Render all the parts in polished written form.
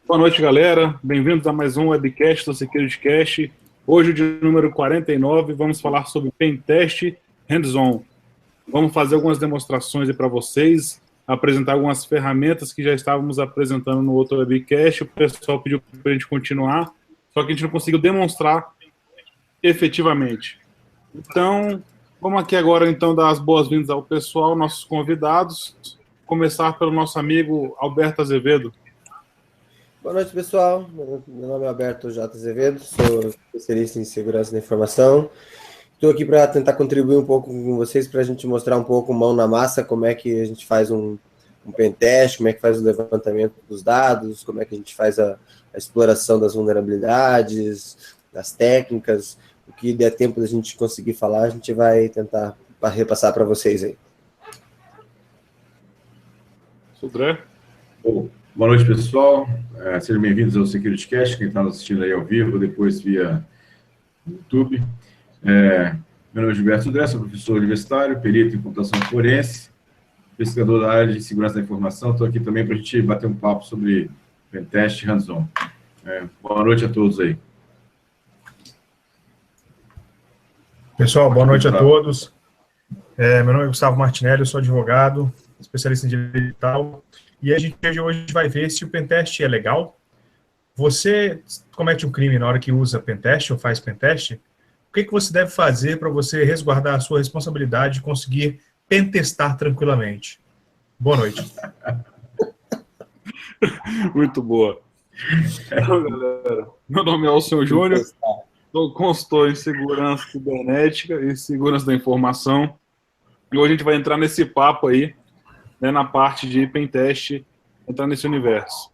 Boa noite, galera. Bem-vindos a mais um webcast do SecurityCast. Hoje, de número 49, vamos falar sobre Pentest Hands-On. Vamos fazer algumas demonstrações para vocês, apresentar algumas ferramentas que já estávamos apresentando no outro webcast. O pessoal pediu para a gente continuar, só que a gente não conseguiu demonstrar efetivamente. Então, vamos aqui agora, então, dar as boas-vindas ao pessoal, nossos convidados. Começar pelo nosso amigo Alberto Azevedo. Boa noite, pessoal. Meu nome é Alberto J. Azevedo, sou especialista em segurança da informação. Estou aqui para tentar contribuir um pouco com vocês, para a gente mostrar um pouco mão na massa, como é que a gente faz um pentest, como é que faz o levantamento dos dados, como é que a gente faz a exploração das vulnerabilidades, das técnicas. O que der tempo da gente conseguir falar, a gente vai tentar repassar para vocês aí. Sudré. Boa noite, pessoal. Sejam bem-vindos ao SecurityCast, quem está nos assistindo aí ao vivo, depois via YouTube. Meu nome é Gilberto Sudré, sou professor universitário, perito em computação forense, pesquisador da área de segurança da informação. Estou aqui também para a gente bater um papo sobre Pentest Hands-On. Boa noite a todos aí. Pessoal, boa noite a todos. Meu nome é Gustavo Martinelli, eu sou advogado, especialista em direito digital. E a gente hoje vai ver se o pentest é legal. Você comete um crime na hora que usa pentest ou faz pentest, o que você deve fazer para você resguardar a sua responsabilidade e conseguir pentestar tranquilamente? Boa noite. Muito boa. Então, galera, meu nome é Alceu Júnior, sou consultor em segurança cibernética e segurança da informação. E hoje a gente vai entrar nesse papo aí, né, na parte de pentest, entrar nesse universo.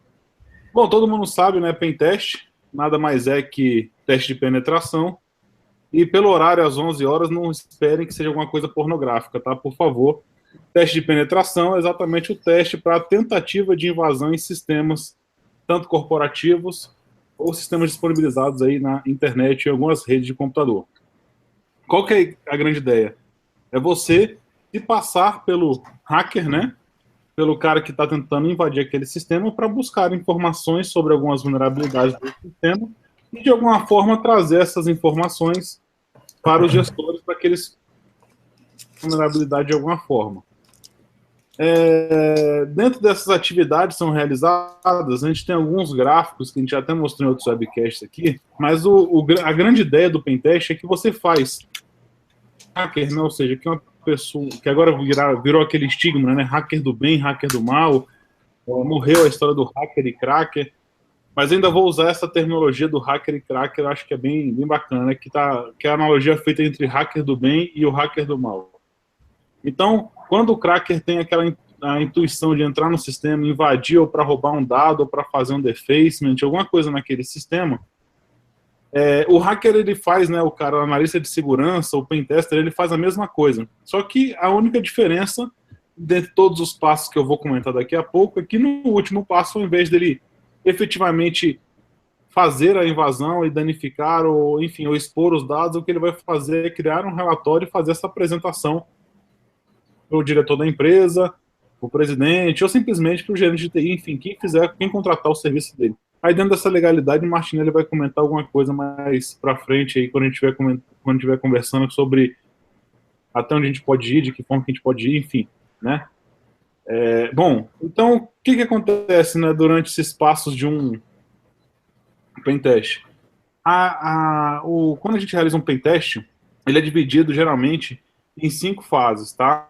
Bom, todo mundo sabe, né, pentest nada mais é que teste de penetração, e pelo horário às 11 horas não esperem que seja alguma coisa pornográfica, tá? Por favor. Teste de penetração é exatamente o teste para a tentativa de invasão em sistemas, tanto corporativos ou sistemas disponibilizados aí na internet e algumas redes de computador. Qual que é a grande ideia? É você se passar pelo hacker, né? Pelo cara que está tentando invadir aquele sistema para buscar informações sobre algumas vulnerabilidades do sistema e, de alguma forma, trazer essas informações para os gestores para que eles vulnerabilidade de alguma forma. Dentro dessas atividades são realizadas, a gente tem alguns gráficos que a gente já até mostrou em outros webcasts aqui, mas a grande ideia do pentest é que você faz hacker, né? Ou seja, que uma pessoa que agora virou aquele estigma, né? Hacker do bem, hacker do mal, morreu a história do hacker e cracker, mas ainda vou usar essa terminologia do hacker e cracker, eu acho que é bem bacana, né? Que é a analogia feita entre hacker do bem e o hacker do mal. Então, quando o cracker tem a intuição de entrar no sistema, invadir ou para roubar um dado, ou para fazer um defacement, alguma coisa naquele sistema, o hacker ele faz, né, o analista de segurança, o pentester, ele faz a mesma coisa. Só que a única diferença, dentre todos os passos que eu vou comentar daqui a pouco, é que no último passo, ao invés dele efetivamente fazer a invasão e danificar, ou enfim, ou expor os dados, o que ele vai fazer é criar um relatório e fazer essa apresentação para o diretor da empresa, o presidente, ou simplesmente para o gerente de TI, enfim, quem contratar o serviço dele. Aí dentro dessa legalidade, o Martinelli vai comentar alguma coisa mais para frente aí, quando a gente estiver conversando sobre até onde a gente pode ir, de que forma que a gente pode ir, enfim, né? Bom, então, o que acontece, né, durante esses passos de um pentest? Quando a gente realiza um pentest, ele é dividido, geralmente, em 5 fases, tá?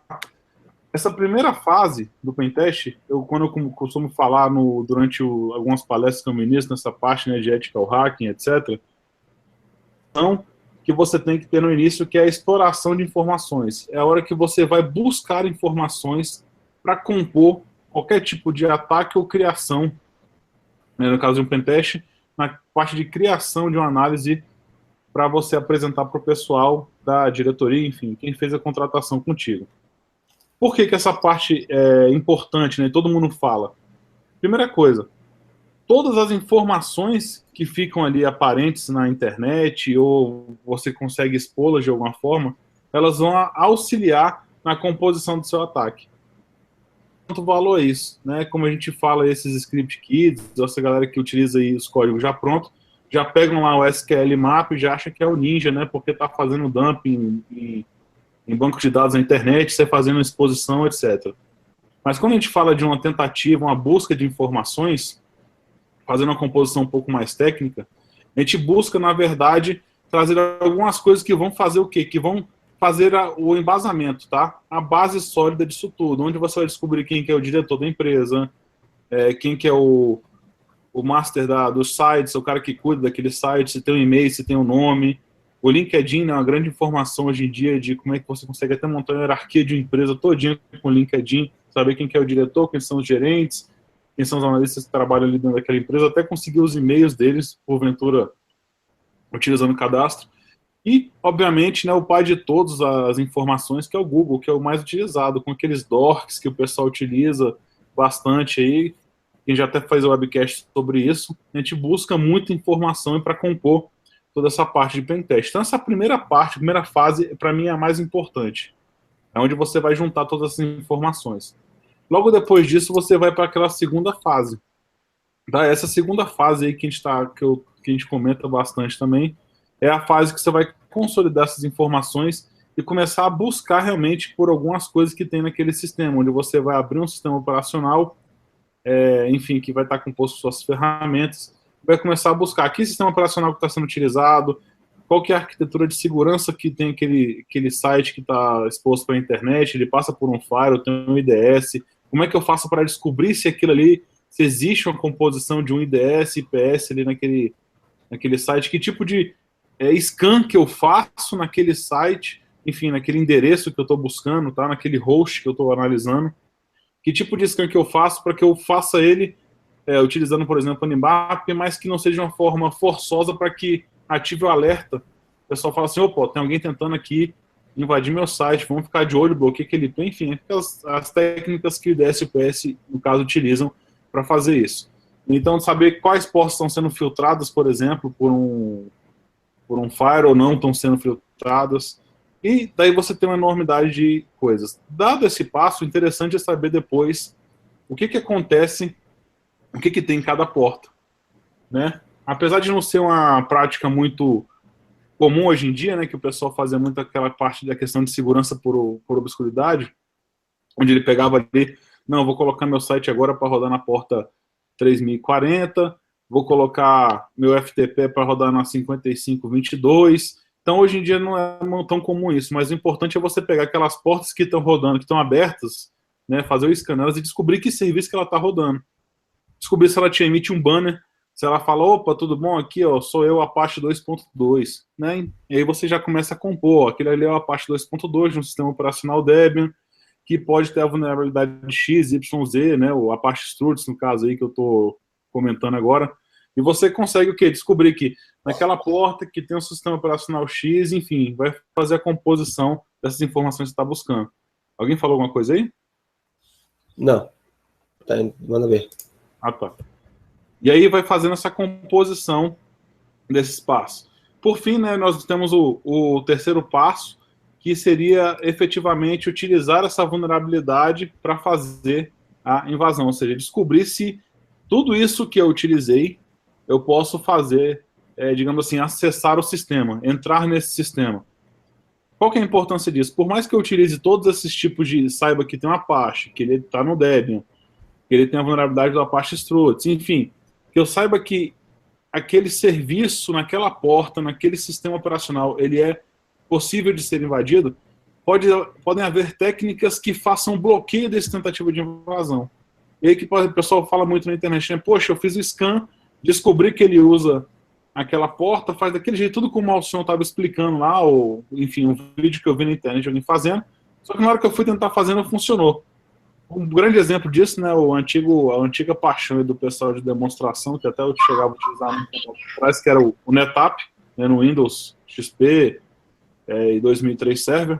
Essa primeira fase do pentest, quando eu costumo falar durante algumas palestras que eu ministro nessa parte, né, de ethical hacking, etc., então, que você tem que ter no início, que é a exploração de informações. É a hora que você vai buscar informações para compor qualquer tipo de ataque ou criação, né, no caso de um pentest, na parte de criação de uma análise para você apresentar para o pessoal da diretoria, enfim, quem fez a contratação contigo. Por que essa parte é importante, né? Todo mundo fala. Primeira coisa, todas as informações que ficam ali aparentes na internet ou você consegue expô-las de alguma forma, elas vão auxiliar na composição do seu ataque. valor a isso, né? Como a gente fala, esses script kids, essa galera que utiliza aí os códigos já prontos, já pegam lá o SQL Map e já acha que é o ninja, né? Porque tá fazendo dumping em banco de dados na internet, você fazendo exposição, etc. Mas quando a gente fala de uma tentativa, uma busca de informações, fazendo uma composição um pouco mais técnica, a gente busca, na verdade, trazer algumas coisas que vão fazer o quê? Que vão fazer o embasamento, tá? A base sólida disso tudo, onde você vai descobrir quem que é o diretor da empresa, quem que é o master dos sites, o cara que cuida daquele site, se tem um e-mail, se tem um nome. O LinkedIn é uma grande informação hoje em dia de como é que você consegue até montar uma hierarquia de uma empresa todinha com o LinkedIn, saber quem que é o diretor, quem são os gerentes, quem são os analistas que trabalham ali dentro daquela empresa, até conseguir os e-mails deles, porventura, utilizando o cadastro. E, obviamente, né, o pai de todas as informações, que é o Google, que é o mais utilizado, com aqueles docs que o pessoal utiliza bastante aí. A gente já até faz o webcast sobre isso. A gente busca muita informação para compor toda essa parte de pentest. Então, essa primeira parte, a primeira fase, para mim é a mais importante. É onde você vai juntar todas essas informações. Logo depois disso, você vai para aquela segunda fase. Tá? Essa segunda fase aí que a gente comenta bastante também, é a fase que você vai consolidar essas informações e começar a buscar realmente por algumas coisas que tem naquele sistema, onde você vai abrir um sistema operacional, enfim, que vai estar composto de suas ferramentas, vai começar a buscar que sistema operacional que está sendo utilizado, qual que é a arquitetura de segurança que tem aquele site que está exposto para a internet, ele passa por um firewall, tem um IDS, como é que eu faço para descobrir se aquilo ali, se existe uma composição de um IDS, IPS ali naquele site, que tipo de scan que eu faço naquele site, enfim, naquele endereço que eu estou buscando, tá? Naquele host que eu estou analisando, que tipo de scan que eu faço para que eu faça ele utilizando, por exemplo, o Nmap, mas que não seja uma forma forçosa para que ative o alerta. O pessoal fala assim, opa, tem alguém tentando aqui invadir meu site, vamos ficar de olho, bloqueia aquele IP, enfim, as técnicas que o IDS e o IPS, no caso, utilizam para fazer isso. Então, saber quais portas estão sendo filtradas, por exemplo, por um firewall ou não estão sendo filtradas, e daí você tem uma enormidade de coisas. Dado esse passo, o interessante é saber depois o que acontece, o que tem em cada porta, né? Apesar de não ser uma prática muito comum hoje em dia, né, que o pessoal fazia muito aquela parte da questão de segurança por obscuridade, onde ele pegava ali, não, vou colocar meu site agora para rodar na porta 3040, vou colocar meu FTP para rodar na 5522. Então, hoje em dia não é tão comum isso, mas o importante é você pegar aquelas portas que estão rodando, que estão abertas, né, fazer o scan nelas e descobrir que serviço que ela está rodando. Descobrir se ela te emite um banner, se ela fala, opa, tudo bom aqui, ó, sou eu, Apache 2.2, né? E aí você já começa a compor, aquele ali é o Apache 2.2 de um sistema operacional Debian, que pode ter a vulnerabilidade de X, Y, Z, né? O Apache Struts, no caso aí que eu estou comentando agora. E você consegue o quê? Descobrir que naquela porta que tem um sistema operacional X, enfim, vai fazer a composição dessas informações que você está buscando. Alguém falou alguma coisa aí? Não. Tá, manda ver. Ah, tá. E aí vai fazendo essa composição desse espaço. Por fim, né, nós temos o terceiro passo, que seria efetivamente utilizar essa vulnerabilidade para fazer a invasão, ou seja, descobrir se tudo isso que eu utilizei, eu posso fazer, digamos assim, acessar o sistema, entrar nesse sistema. Qual que é a importância disso? Por mais que eu utilize todos esses tipos de... Saiba que tem um Apache, que ele está no Debian, que ele tem a vulnerabilidade do Apache Struts, enfim, que eu saiba que aquele serviço naquela porta, naquele sistema operacional, ele é possível de ser invadido, podem haver técnicas que façam bloqueio desse tentativa de invasão. E aí que o pessoal fala muito na internet, né? Poxa, eu fiz o scan, descobri que ele usa aquela porta, faz daquele jeito, tudo como o Alcion estava explicando lá, ou enfim, um vídeo que eu vi na internet alguém fazendo, só que na hora que eu fui tentar fazer não funcionou. Um grande exemplo disso, né, a antiga paixão do pessoal de demonstração, que até eu chegava a utilizar no tempo atrás, que era o NetApp, né, no Windows XP e 2003 Server,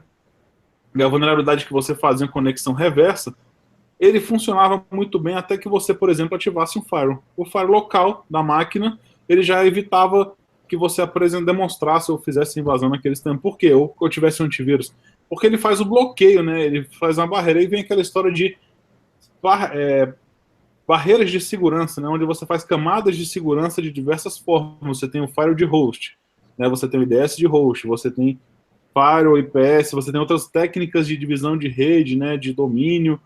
e a vulnerabilidade que você fazia em conexão reversa, ele funcionava muito bem até que você, por exemplo, ativasse um firewall. O firewall local da máquina, ele já evitava que você, por exemplo, demonstrasse ou fizesse invasão naquele sistema. Por quê? Ou que eu tivesse um antivírus. Porque ele faz o bloqueio, né? Ele faz uma barreira e vem aquela história de barreiras de segurança, né, onde você faz camadas de segurança de diversas formas. Você tem o firewall de host, né, você tem o IDS de host, você tem firewall, IPS, você tem outras técnicas de divisão de rede, né, de domínio,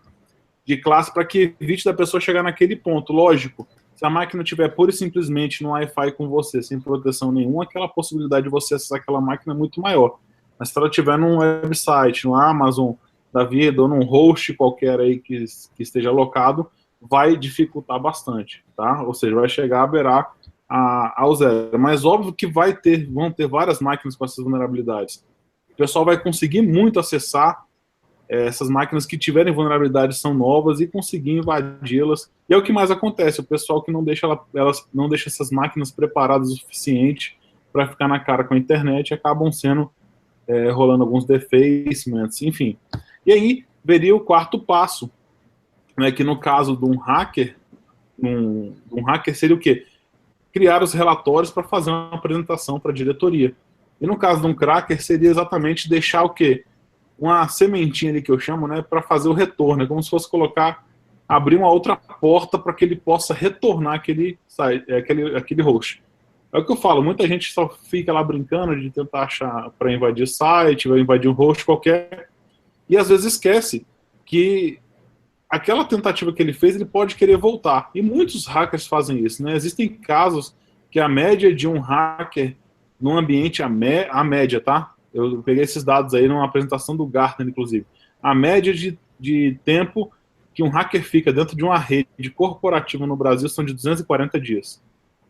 de classe, para que evite da pessoa chegar naquele ponto. Lógico, se a máquina estiver pura e simplesmente no Wi-Fi com você, sem proteção nenhuma, aquela possibilidade de você acessar aquela máquina é muito maior. Mas se ela estiver num website, no Amazon da vida, ou num host qualquer aí que esteja alocado, vai dificultar bastante, tá? Ou seja, vai chegar a beirar ao zero. Mas óbvio que vão ter várias máquinas com essas vulnerabilidades. O pessoal vai conseguir muito acessar essas máquinas que tiverem vulnerabilidades são novas e conseguir invadi-las. E é o que mais acontece, o pessoal que não deixa essas máquinas preparadas o suficiente para ficar na cara com a internet, acabam sendo rolando alguns defacements, enfim. E aí veria o quarto passo, né, que no caso de um hacker, seria o quê? Criar os relatórios para fazer uma apresentação para a diretoria. E no caso de um cracker, seria exatamente deixar o quê? Uma sementinha ali que eu chamo, né, para fazer o retorno. É como se fosse abrir uma outra porta para que ele possa retornar aquele host. É o que eu falo, muita gente só fica lá brincando de tentar achar para invadir site, vai invadir um host qualquer, e às vezes esquece que aquela tentativa que ele fez, ele pode querer voltar. E muitos hackers fazem isso, né? Existem casos que a média de um hacker num ambiente, a média, tá? Eu peguei esses dados aí numa apresentação do Gartner, inclusive. A média de tempo que um hacker fica dentro de uma rede corporativa no Brasil são de 240 dias.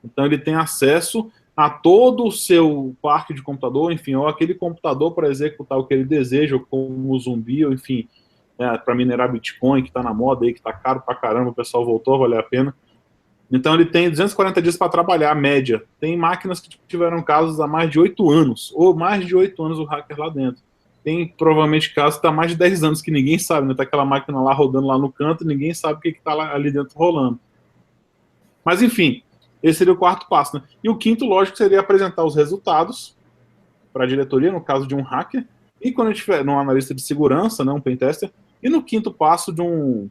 Então ele tem acesso a todo o seu parque de computador, enfim, ou aquele computador para executar o que ele deseja, como o zumbi, ou enfim, para minerar Bitcoin, que está na moda aí, que está caro pra caramba, o pessoal voltou, valeu a pena. Então ele tem 240 dias para trabalhar, a média. Tem máquinas que tiveram casos há mais de 8 anos, ou mais de 8 anos o hacker lá dentro. Tem provavelmente casos que está há mais de 10 anos que ninguém sabe, né? Tá aquela máquina lá rodando lá no canto, ninguém sabe o que está ali dentro rolando. Mas enfim, esse seria o quarto passo, né? E o quinto, lógico, seria apresentar os resultados para a diretoria, no caso de um hacker, e quando a gente tiver num analista de segurança, né, um pentester, e no quinto passo de ou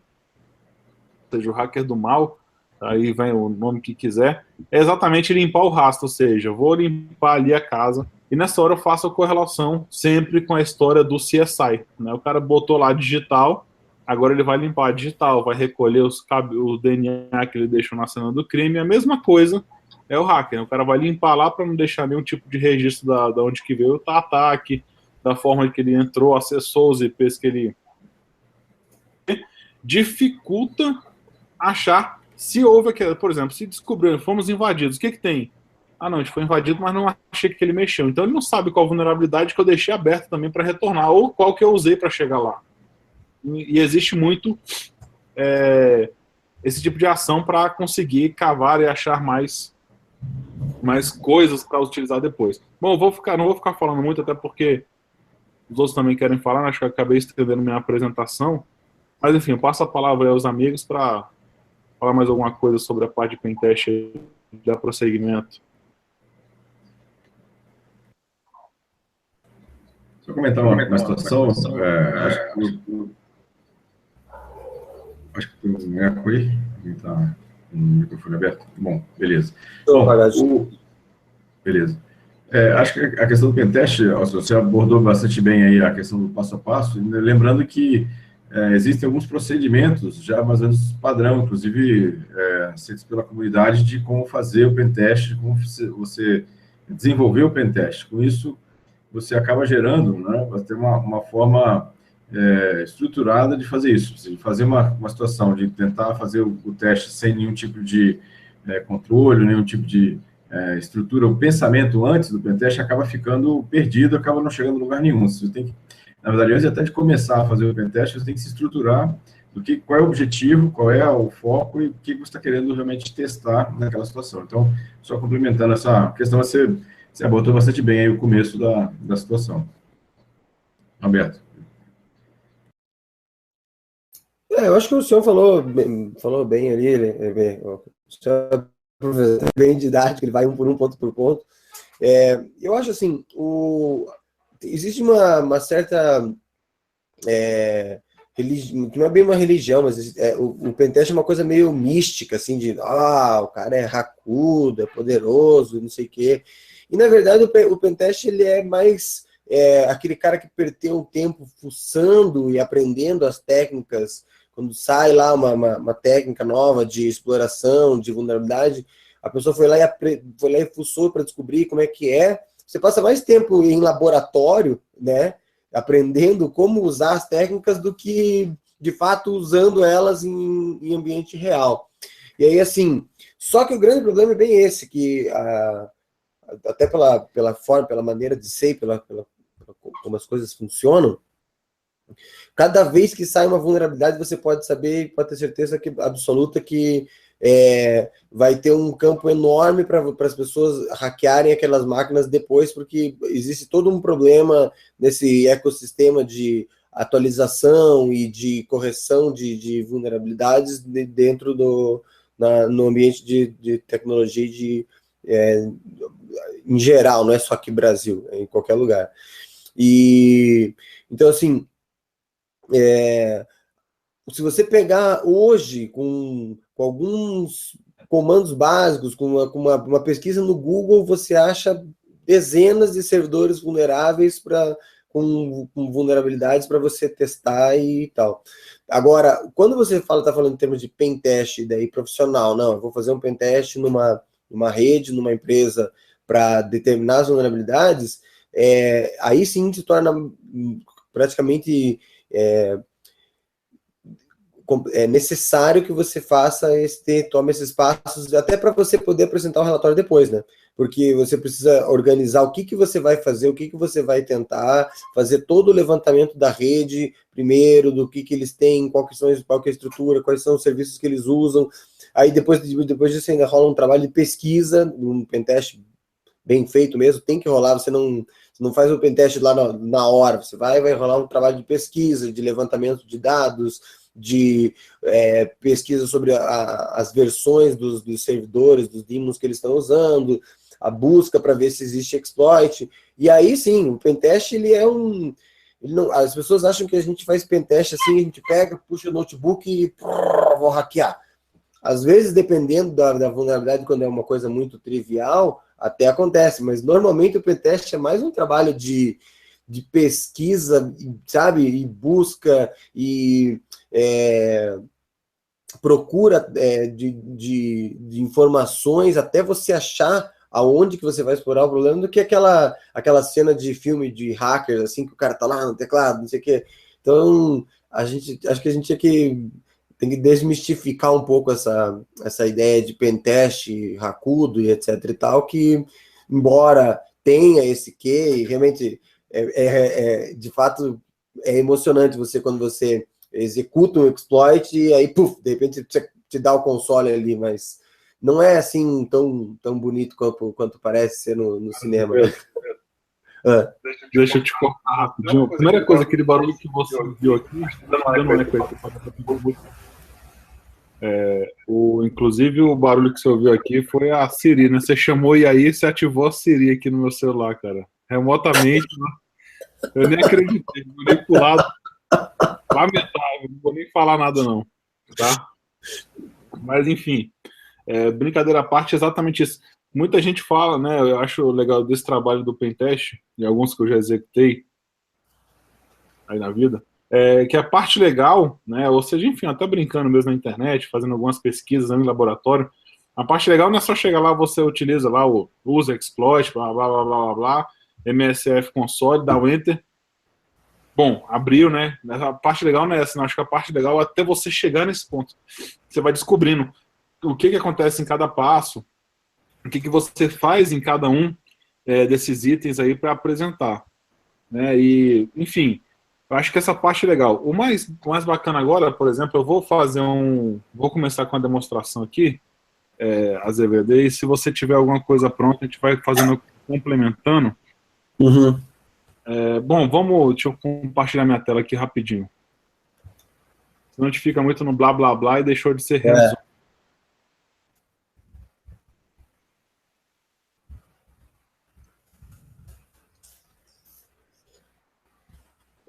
seja, o hacker do mal, aí vem o nome que quiser, é exatamente limpar o rastro, ou seja, eu vou limpar ali a casa, e nessa hora eu faço a correlação sempre com a história do CSI, né? O cara botou lá digital, agora ele vai limpar a digital, vai recolher o DNA que ele deixou na cena do crime, a mesma coisa é o hacker, né? O cara vai limpar lá para não deixar nenhum tipo de registro da onde que veio o ataque, da forma que ele entrou, acessou os IPs que ele dificulta achar se houve aquela, por exemplo, se descobriram, fomos invadidos, o que tem? Ah, não, a gente foi invadido, mas não achei que ele mexeu. Então ele não sabe qual vulnerabilidade que eu deixei aberta também para retornar, ou qual que eu usei para chegar lá. E existe muito esse tipo de ação para conseguir cavar e achar mais coisas para utilizar depois. Bom, não vou ficar falando muito, até porque os outros também querem falar, acho que eu acabei estendendo minha apresentação. Mas enfim, eu passo a palavra aí aos amigos para falar mais alguma coisa sobre a parte de pentest e dar prosseguimento. Só comentar uma situação, acho que tem um eco aí, está com o microfone aberto. Bom, beleza. Beleza. Acho que a questão do pentest, você abordou bastante bem aí a questão do passo a passo, lembrando que existem alguns procedimentos já mais ou menos padrão, inclusive aceitos pela comunidade, de como fazer o pentest, como você desenvolver o pentest. Com isso, você acaba gerando, né, vai ter uma forma estruturada de fazer isso, de fazer uma situação de tentar fazer o teste sem nenhum tipo de controle, nenhum tipo de estrutura, o pensamento antes do pentest acaba ficando perdido, acaba não chegando a lugar nenhum. Você tem que, na verdade, antes até de começar a fazer o pentest, você tem que se estruturar qual é o objetivo, qual é o foco e o que você está querendo realmente testar naquela situação. Então, só complementando essa questão, você abordou bastante bem aí o começo da situação. Roberto. Eu acho que o senhor falou bem ali, o senhor é bem didático, ele vai ponto por ponto. Eu acho assim, existe uma certa que não é bem uma religião, mas o pentest é uma coisa meio mística, assim, de o cara é racudo, é poderoso, não sei o quê. E, na verdade, o pentest, ele é mais aquele cara que perdeu um tempo fuçando e aprendendo as técnicas. Quando sai lá uma técnica nova de exploração, de vulnerabilidade, a pessoa foi lá e fuçou para descobrir como é que é. Você passa mais tempo em laboratório, né, aprendendo como usar as técnicas do que, de fato, usando elas em ambiente real. E aí, assim, só que o grande problema é bem esse, que até pela forma, pela maneira de ser, como as coisas funcionam, cada vez que sai uma vulnerabilidade, você pode saber, pode ter certeza absoluta que vai ter um campo enorme para as pessoas hackearem aquelas máquinas depois, porque existe todo um problema nesse ecossistema de atualização e de correção de vulnerabilidades dentro no ambiente de tecnologia em geral, não é só aqui no Brasil, é em qualquer lugar. E então, assim, se você pegar hoje com alguns comandos básicos, com uma pesquisa no Google, você acha dezenas de servidores vulneráveis com vulnerabilidades para você testar e tal. Agora, quando você está falando em termos de pentest daí profissional, não, eu vou fazer um pentest numa rede, numa empresa para determinar as vulnerabilidades, aí sim se torna praticamente necessário que você tome esses passos, até para você poder apresentar o relatório depois, né? Porque você precisa organizar o que você vai fazer, o que você vai tentar, fazer todo o levantamento da rede, primeiro, do que eles têm, qual que é a estrutura, quais são os serviços que eles usam. Aí depois disso ainda rola um trabalho de pesquisa, um pentest bem feito mesmo, tem que rolar, você não faz o pentest lá na hora, você vai rolar um trabalho de pesquisa, de levantamento de dados, de pesquisa sobre as versões dos servidores, dos daemons que eles estão usando, a busca para ver se existe exploit, e aí sim, o pentest ele as pessoas acham que a gente faz pentest assim, a gente pega, puxa o notebook e vou hackear. Às vezes, dependendo da vulnerabilidade, quando é uma coisa muito trivial, até acontece, mas normalmente o pentest é mais um trabalho de pesquisa, sabe, e busca, e procura de informações até você achar aonde que você vai explorar o problema, do que aquela cena de filme de hackers, assim, que o cara tá lá no teclado, não sei o quê. Então, acho que a gente tem que desmistificar um pouco essa ideia de pentest, racudo e etc e tal, que, embora tenha esse quê, e realmente, de fato, é emocionante quando você executa um exploit e aí, puf, de repente te dá o console ali, mas não é assim tão bonito quanto parece ser no cinema. Né? Deixa eu te cortar rapidinho. A primeira coisa, aquele barulho que você viu aqui, dando um eco aqui. Inclusive, o barulho que você ouviu aqui foi a Siri, né? Você chamou e aí você ativou a Siri aqui no meu celular, cara. Remotamente, né? Eu nem acreditei, vou nem pro lado. Lamentável, não vou nem falar nada, não. Tá? Mas, enfim, brincadeira à parte, exatamente isso. Muita gente fala, né? Eu acho legal desse trabalho do Pentest, e alguns que eu já executei aí na vida, que a parte legal, né? Ou seja, enfim, até brincando mesmo na internet, fazendo algumas pesquisas em laboratório, a parte legal não é só chegar lá, você utiliza lá o usa exploit, blá blá blá blá blá, MSF console, dá o enter. Bom, abriu, né? A parte legal não é essa, não. Acho que a parte legal é até você chegar nesse ponto. Você vai descobrindo o que acontece em cada passo, o que você faz em cada um desses itens aí para apresentar. Né? E, enfim, eu acho que essa parte é legal. O mais bacana agora, por exemplo, eu vou vou começar com a demonstração aqui, Azevedo, e se você tiver alguma coisa pronta, a gente vai fazendo, complementando. Uhum. Bom, deixa eu compartilhar minha tela aqui rapidinho. Senão a gente fica muito no blá blá blá e deixou de ser hands-on.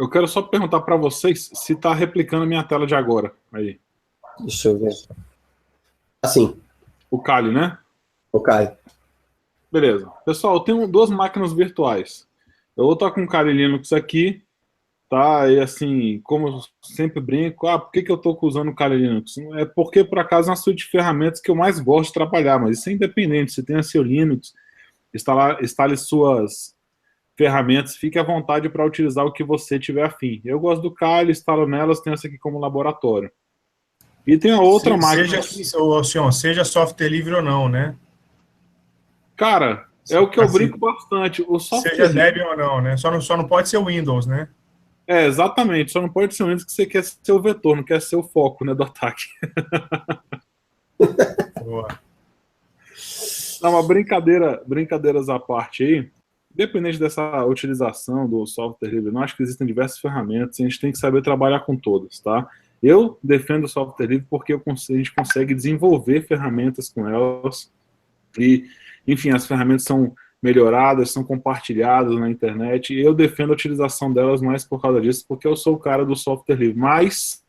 Eu quero só perguntar para vocês se está replicando a minha tela de agora. Aí. Deixa eu ver. Assim. O Kali, né? O Kali. Beleza. Pessoal, eu tenho 2 máquinas virtuais. Eu vou estar com o Kali Linux aqui, tá? E assim, como eu sempre brinco, por que eu estou usando o Kali Linux? É porque, por acaso, é uma suíte de ferramentas que eu mais gosto de trabalhar, mas isso é independente. Você tem a seu Linux, instale suas ferramentas, fique à vontade para utilizar o que você tiver afim. Eu gosto do Kali, instalo nelas, tenho essa aqui como laboratório. E tem a outra máquina... Seja software livre ou não, né? Cara, é o que eu brinco bastante. O software seja Debian ou não, né? Só não pode ser o Windows, né? É, exatamente. Só não pode ser o Windows que você quer ser o vetor, não quer ser o foco, né, do ataque. Boa. Não, mas brincadeiras à parte aí, independente dessa utilização do software livre, não acho que existem diversas ferramentas e a gente tem que saber trabalhar com todas, tá? Eu defendo o software livre porque a gente consegue desenvolver ferramentas com elas e, enfim, as ferramentas são melhoradas, são compartilhadas na internet e eu defendo a utilização delas mais por causa disso, porque eu sou o cara do software livre. Mas,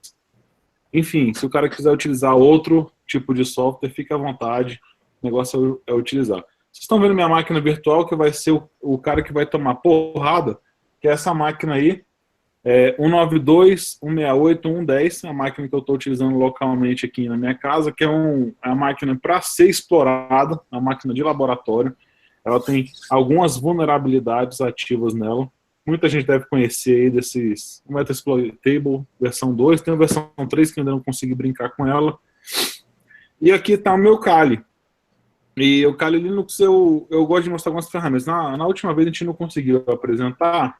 enfim, se o cara quiser utilizar outro tipo de software, fique à vontade, o negócio é utilizar. Vocês estão vendo minha máquina virtual, que vai ser o cara que vai tomar porrada, que é essa máquina aí, 192, 168, 110, a máquina que eu estou utilizando localmente aqui na minha casa, que é a máquina para ser explorada, a máquina de laboratório. Ela tem algumas vulnerabilidades ativas nela. Muita gente deve conhecer aí desses Metasploitable versão 2, tem a versão 3 que ainda não consegui brincar com ela. E aqui está o meu Kali. E o Kali Linux eu gosto de mostrar algumas ferramentas. Na última vez a gente não conseguiu apresentar,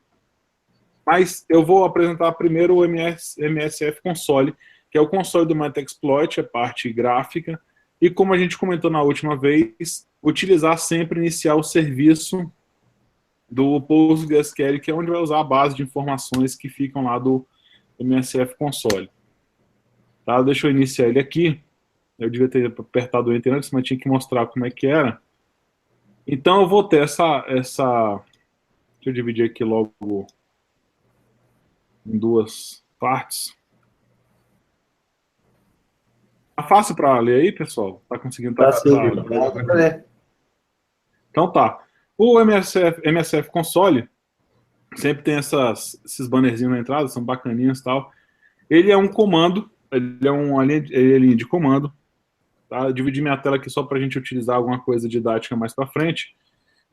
mas eu vou apresentar primeiro o MSF Console, que é o console do Metasploit, a parte gráfica, e como a gente comentou na última vez, utilizar sempre iniciar o serviço do PostgreSQL, que é onde vai usar a base de informações que ficam lá do MSF Console. Tá? Deixa eu iniciar ele aqui. Eu devia ter apertado o Enter antes, mas tinha que mostrar como é que era. Então eu vou ter essa... Deixa eu dividir aqui logo em 2 partes. Tá fácil para ler aí, pessoal? Tá conseguindo? Então tá. O MSF Console sempre tem esses bannerzinhos na entrada, são bacaninhos e tal. Ele é um comando, ele é uma linha de comando. Tá? Eu dividi minha tela aqui só para a gente utilizar alguma coisa didática mais para frente.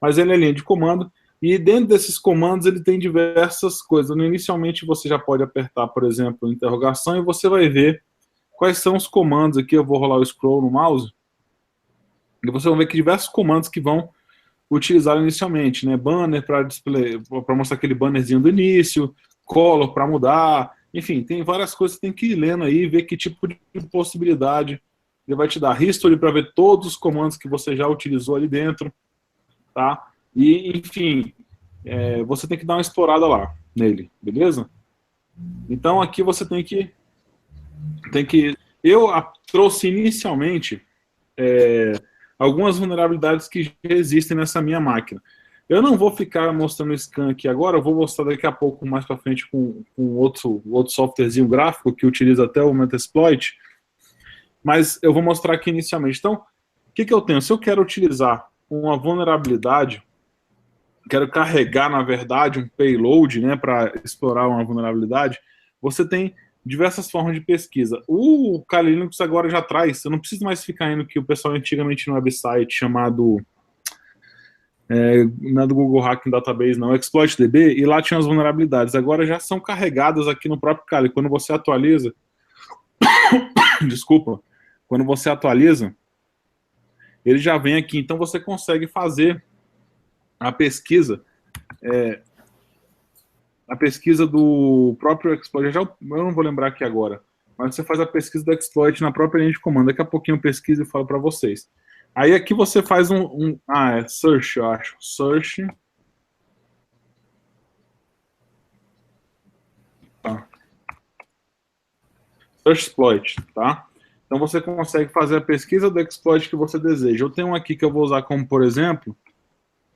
Mas ele é linha de comando. E dentro desses comandos ele tem diversas coisas. Inicialmente você já pode apertar, por exemplo, interrogação e você vai ver quais são os comandos aqui. Eu vou rolar o scroll no mouse. E você vai ver que diversos comandos que vão utilizar inicialmente, né? Banner para display, para mostrar aquele bannerzinho do início, color para mudar, enfim, tem várias coisas que você tem que ir lendo aí, ver que tipo de possibilidade ele vai te dar. History para ver todos os comandos que você já utilizou ali dentro, tá? E, enfim, você tem que dar uma explorada lá nele, beleza? Então aqui você tem que eu trouxe inicialmente algumas vulnerabilidades que já existem nessa minha máquina. Eu não vou ficar mostrando o scan aqui agora, eu vou mostrar daqui a pouco mais para frente com outro softwarezinho gráfico que utiliza até o Metasploit, mas eu vou mostrar aqui inicialmente. Então, o que eu tenho? Se eu quero utilizar uma vulnerabilidade, quero carregar, na verdade, um payload, né, para explorar uma vulnerabilidade, você tem diversas formas de pesquisa. O Kali Linux agora já traz, eu não preciso mais ficar indo que o pessoal antigamente no website chamado, não é do Google Hacking Database não, ExploitDB, e lá tinha as vulnerabilidades. Agora já são carregadas aqui no próprio Kali. Quando você atualiza, desculpa, quando você atualiza, ele já vem aqui. Então você consegue fazer a pesquisa, do próprio exploit. Eu não vou lembrar aqui agora, mas você faz a pesquisa do exploit na própria linha de comando. Daqui a pouquinho eu pesquiso e falo para vocês. Aí aqui você faz search, eu acho. Search. Tá. Search exploit, tá? Então você consegue fazer a pesquisa do exploit que você deseja. Eu tenho um aqui que eu vou usar como, por exemplo,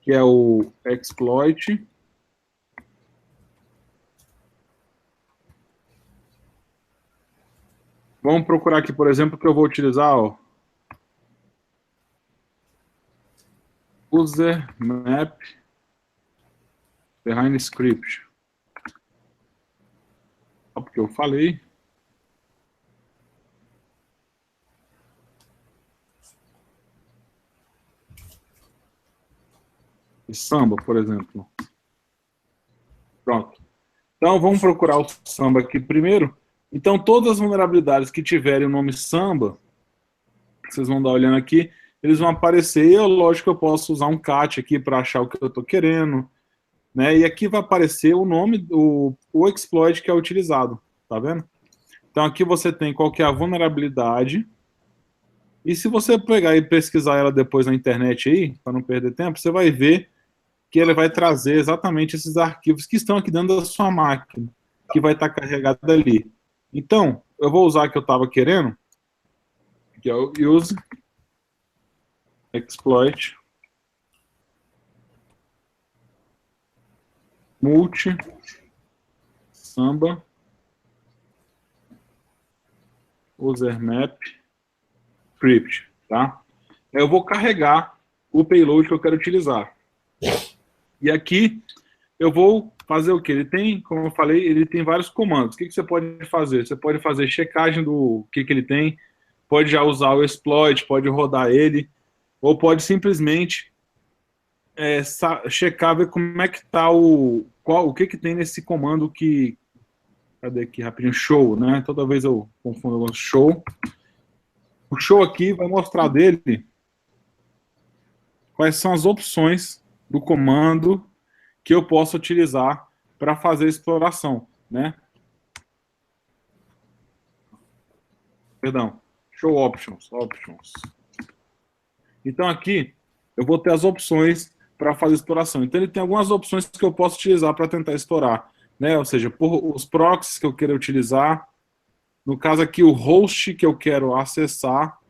que é o exploit Vamos procurar aqui, por exemplo, que eu vou utilizar, ó, user map behind script. Só porque eu falei. E Samba, por exemplo. Pronto. Então, vamos procurar o Samba aqui primeiro. Então, todas as vulnerabilidades que tiverem o nome Samba, vocês vão dar olhando aqui, eles vão aparecer. E, lógico, eu posso usar um cat aqui para achar o que eu estou querendo. Né? E aqui vai aparecer o nome, o exploit que é utilizado. Tá vendo? Então, aqui você tem qual que é a vulnerabilidade. E se você pegar e pesquisar ela depois na internet aí, para não perder tempo, você vai ver que ele vai trazer exatamente esses arquivos que estão aqui dentro da sua máquina, que vai estar carregado ali. Então, eu vou usar o que eu estava querendo, que é o use exploit multi samba user map script, tá? Eu vou carregar o payload que eu quero utilizar. E aqui eu vou fazer o que? Ele tem, como eu falei, ele tem vários comandos. O que você pode fazer? Você pode fazer checagem do que ele tem, pode já usar o exploit, pode rodar ele, ou pode simplesmente checar, ver como é que está o que tem nesse comando que... Cadê aqui rapidinho? Show, né? Toda vez eu confundo com show. O show aqui vai mostrar dele quais são as opções do comando que eu posso utilizar para fazer a exploração, né? Perdão, show options. Então aqui eu vou ter as opções para fazer exploração. Então ele tem algumas opções que eu posso utilizar para tentar explorar, né? Ou seja, por os proxies que eu quero utilizar, no caso aqui o host que eu quero acessar,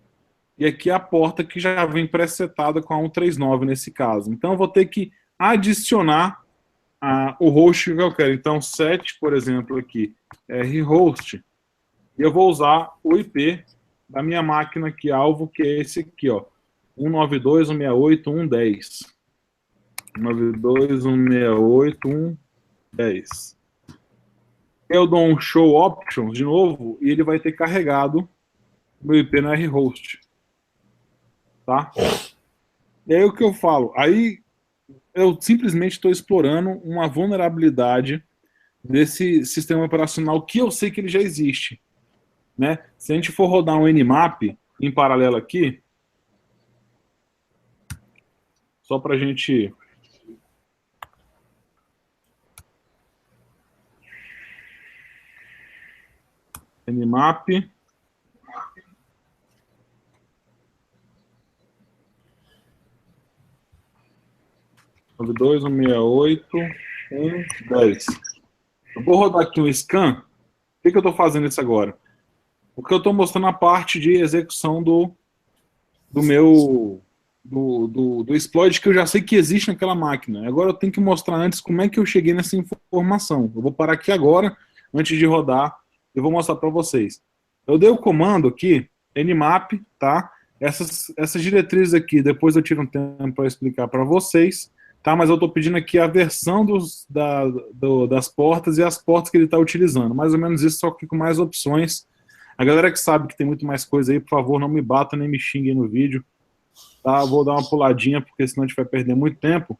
e aqui a porta que já vem presetada com a 139 nesse caso. Então eu vou ter que adicionar o host que eu quero. Então set, por exemplo, aqui, rhost, e eu vou usar o IP da minha máquina aqui, alvo, que é esse aqui, ó, 192.168.1.10. 192.168.1.10. Eu dou um show options de novo e ele vai ter carregado o meu IP no rhost. Tá? E aí o que eu falo? Aí eu simplesmente estou explorando uma vulnerabilidade desse sistema operacional que eu sei que ele já existe. Né? Se a gente for rodar um Nmap em paralelo aqui, só para a gente... Nmap... 192.168.1.10. Eu vou rodar aqui um scan. Por que eu estou fazendo isso agora? Porque eu estou mostrando a parte de execução do exploit que eu já sei que existe naquela máquina. Agora eu tenho que mostrar antes como é que eu cheguei nessa informação. Eu vou parar aqui agora, antes de rodar, e vou mostrar para vocês. Eu dei o comando aqui, nmap, tá? Essas diretrizes aqui, depois eu tiro um tempo para explicar para vocês. Tá, mas eu estou pedindo aqui a versão das portas e as portas que ele está utilizando. Mais ou menos isso, só que com mais opções. A galera que sabe que tem muito mais coisa aí, por favor, não me bata nem me xinguem no vídeo. Tá? Vou dar uma puladinha, porque senão a gente vai perder muito tempo.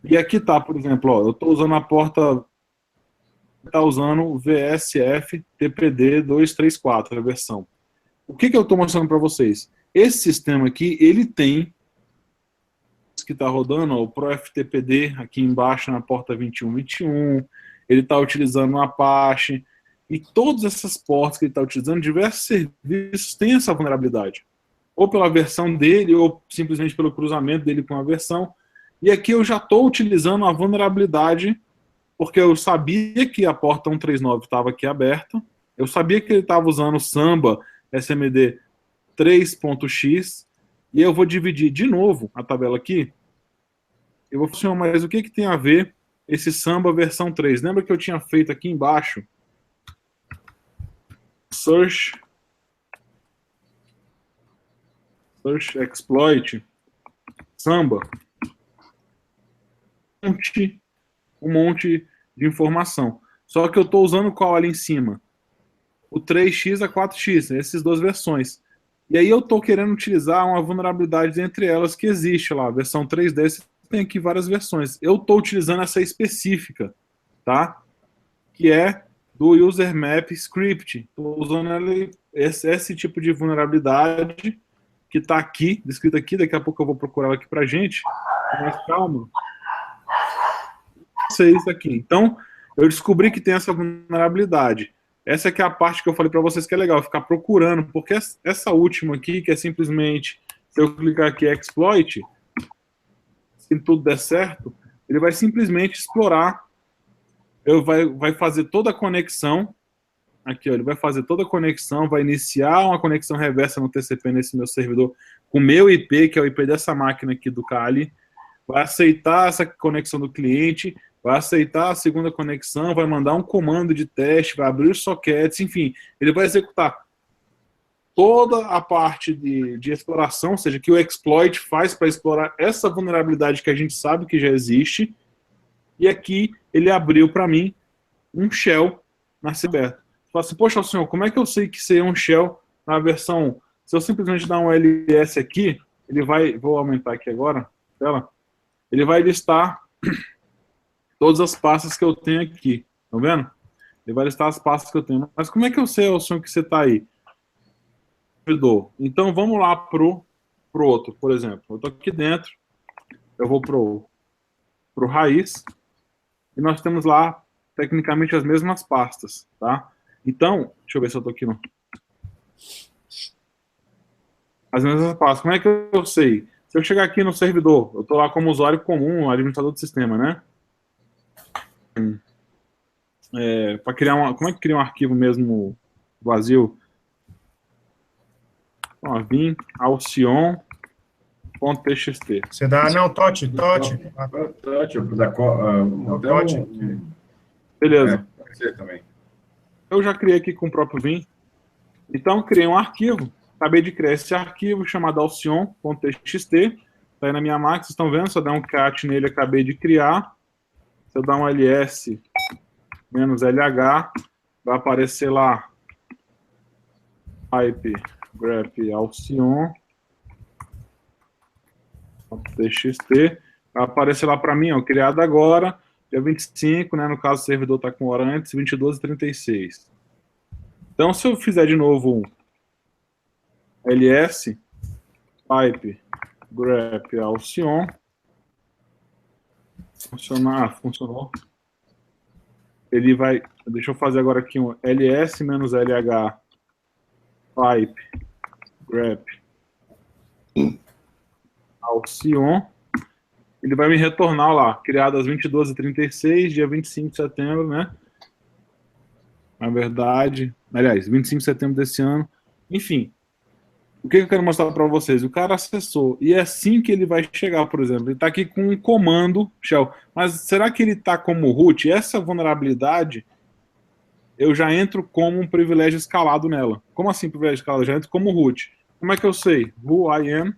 E aqui tá, por exemplo, ó, eu estou usando a porta... Está usando o VSF TPD 234, a versão. O que eu estou mostrando para vocês? Esse sistema aqui, ele tem... que está rodando, ó, o ProFTPD aqui embaixo na porta 2121, ele está utilizando o Apache, e todas essas portas que ele está utilizando, diversos serviços têm essa vulnerabilidade, ou pela versão dele, ou simplesmente pelo cruzamento dele com a versão, e aqui eu já estou utilizando a vulnerabilidade, porque eu sabia que a porta 139 estava aqui aberta, eu sabia que ele estava usando o Samba SMD 3.x, e eu vou dividir de novo a tabela aqui. Eu vou funcionar, mas o que tem a ver esse Samba versão 3? Lembra que eu tinha feito aqui embaixo? Search search exploit, samba, um monte de informação. Só que eu estou usando qual ali em cima? O 3x a 4x, essas duas versões. E aí eu estou querendo utilizar uma vulnerabilidade entre elas que existe lá, a versão 3.10, tem aqui várias versões. Eu estou utilizando essa específica, tá? Que é do user map script. Estou usando esse tipo de vulnerabilidade que está aqui, descrita aqui, daqui a pouco eu vou procurar ela aqui para a gente, mas calma. Isso é isso aqui. Então, eu descobri que tem essa vulnerabilidade. Essa aqui é a parte que eu falei para vocês que é legal, ficar procurando, porque essa última aqui, que é simplesmente, se eu clicar aqui exploit, se tudo der certo, ele vai simplesmente explorar, vai fazer toda a conexão, aqui ó, ele vai fazer toda a conexão, vai iniciar uma conexão reversa no TCP nesse meu servidor, com o meu IP, que é o IP dessa máquina aqui do Kali, vai aceitar essa conexão do cliente, vai aceitar a segunda conexão, vai mandar um comando de teste, vai abrir os sockets, enfim, ele vai executar toda a parte de exploração, ou seja, que o exploit faz para explorar essa vulnerabilidade que a gente sabe que já existe, e aqui ele abriu para mim um shell na aberta. Fala assim, poxa, senhor, como é que eu sei que isso é um shell na versão... Se eu simplesmente dar um ls aqui, ele vai... Vou aumentar aqui agora, tela. Ele vai listar todas as pastas que eu tenho aqui. Tá vendo? Ele vai listar as pastas que eu tenho. Mas como é que eu sei, senhor, que você está aí? Então, vamos lá pro outro, por exemplo. Eu estou aqui dentro, eu vou pro raiz, e nós temos lá, tecnicamente, as mesmas pastas, tá? Então, deixa eu ver se eu estou aqui, não. As mesmas pastas. Como é que eu sei? Se eu chegar aqui no servidor, eu estou lá como usuário comum, administrador do sistema, né? Para criar como é que cria um arquivo mesmo vazio? Vim alcion.txt. Você dá, não, Tote. Beleza. Também. Eu já criei aqui com o próprio Vim. Então, criei um arquivo. Acabei de criar esse arquivo chamado alcion.txt. Está aí na minha máquina, vocês estão vendo? Se eu der um cat nele, acabei de criar. Se eu dar um ls -lh, vai aparecer lá pipe grep alcion.txt. Vai aparecer lá para mim, ó, criado agora, dia 25, né? No caso, o servidor está com hora antes, 22h36. Então, se eu fizer de novo um ls pipe grep alcion, funcionou. Ele vai, deixa eu fazer agora aqui um ls -lh pipe grep alcion, ele vai me retornar lá, criado às 22h36, dia 25 de setembro, né? Na verdade, aliás, 25 de setembro desse ano. Enfim, o que eu quero mostrar para vocês? O cara acessou, e é assim que ele vai chegar, por exemplo. Ele está aqui com um comando shell, mas será que ele está como root? Essa vulnerabilidade, eu já entro como um privilégio escalado nela. Como assim privilégio escalado? Eu já entro como root. Como é que eu sei? Who am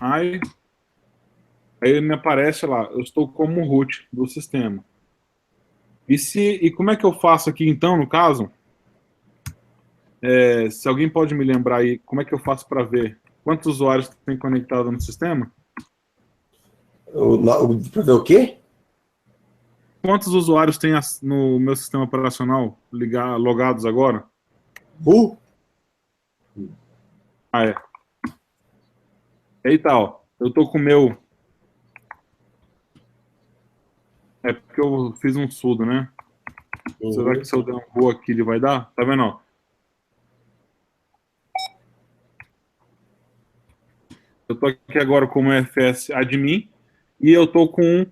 I? Aí ele me aparece lá, eu estou como root do sistema. E como é que eu faço aqui então, no caso? Se alguém pode me lembrar aí, como é que eu faço para ver quantos usuários tem conectado no sistema? Para ver o quê? Quantos usuários tem no meu sistema operacional logados agora? É. Eita, ó, eu tô com o meu... É porque eu fiz um sudo, né? Será que se eu der um voo aqui ele vai dar? Tá vendo, ó? Eu tô aqui agora como FS admin e eu tô com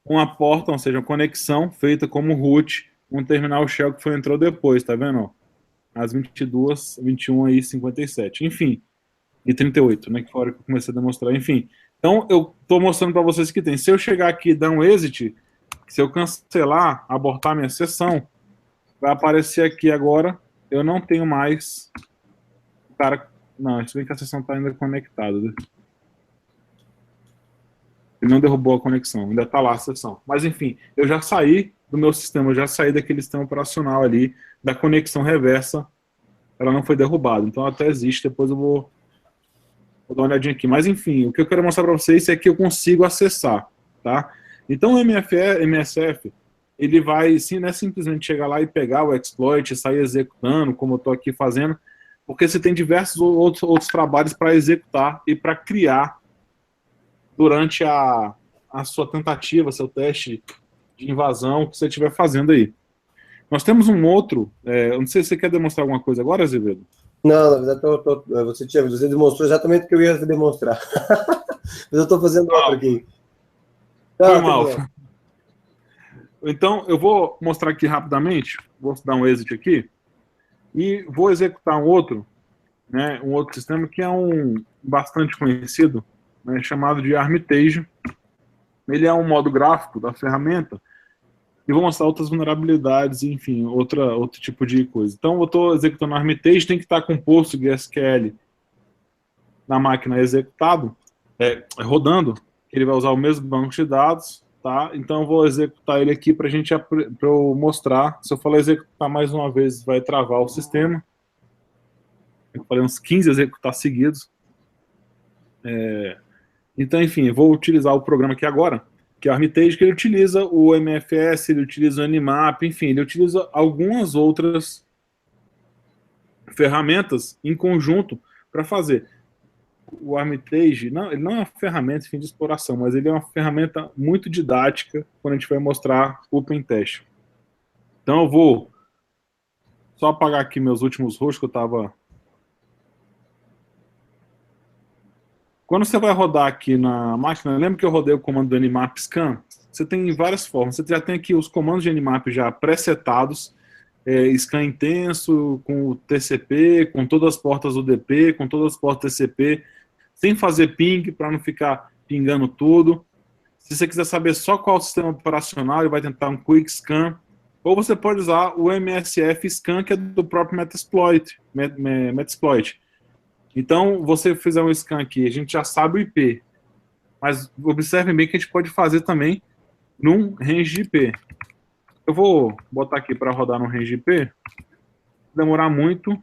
uma porta, ou seja, uma conexão feita como root, um terminal shell que entrou depois, tá vendo? Ó? Às 22, 21 e 57. Enfim, e 38, né? Que foi a hora que eu comecei a demonstrar. Enfim, então eu tô mostrando para vocês que tem. Se eu chegar aqui e dar um exit, se eu cancelar, abortar minha sessão, vai aparecer aqui agora, eu não tenho mais Cara, não, se bem que a sessão está ainda conectada. Né? Ele não derrubou a conexão, ainda está lá a sessão. Mas enfim, eu já saí do meu sistema, eu já saí daquele sistema operacional ali, da conexão reversa, ela não foi derrubada. Então ela até existe, depois eu vou dar uma olhadinha aqui. Mas enfim, o que eu quero mostrar para vocês é que eu consigo acessar, tá? Então o MSF, ele vai, sim, não é simplesmente chegar lá e pegar o exploit e sair executando, como eu estou aqui fazendo, porque você tem diversos outros trabalhos para executar e para criar durante a sua tentativa, seu teste de invasão que você estiver fazendo aí. Nós temos um outro, eu não sei se você quer demonstrar alguma coisa agora, Azevedo? Não, na verdade, você demonstrou exatamente o que eu ia demonstrar. Mas eu estou fazendo outro aqui. Foi mal. Então, eu vou mostrar aqui rapidamente, vou dar um exit aqui, e vou executar um outro sistema que é bastante conhecido, né, chamado de Armitage. Ele é um modo gráfico da ferramenta, e vou mostrar outras vulnerabilidades, enfim, outro tipo de coisa. Então, eu estou executando Armitage, tem que estar com o PostgreSQL na máquina executado, rodando, ele vai usar o mesmo banco de dados, tá? Então, eu vou executar ele aqui para eu mostrar. Se eu falar executar mais uma vez, vai travar o sistema. Eu falei uns 15 executar seguidos. Então, enfim, eu vou utilizar o programa aqui agora, que é o Armitage, que ele utiliza o MFS, ele utiliza o Nmap, enfim, ele utiliza algumas outras ferramentas em conjunto para fazer. O Armitage, ele não é uma ferramenta, enfim, de exploração, mas ele é uma ferramenta muito didática quando a gente vai mostrar o pentest. Então eu vou só apagar aqui meus últimos hosts que eu estava... Quando você vai rodar aqui na máquina, lembra que eu rodei o comando do Nmap scan? Você tem várias formas. Você já tem aqui os comandos de Nmap já pré-setados, scan intenso, com o TCP, com todas as portas UDP, com todas as portas TCP, sem fazer ping, para não ficar pingando tudo. Se você quiser saber só qual é o sistema operacional, ele vai tentar um quick scan. Ou você pode usar o MSF scan, que é do próprio Metasploit. Então, você fizer um scan aqui, a gente já sabe o IP. Mas observem bem que a gente pode fazer também num range de IP. Eu vou botar aqui para rodar no range de IP. Demorar muito.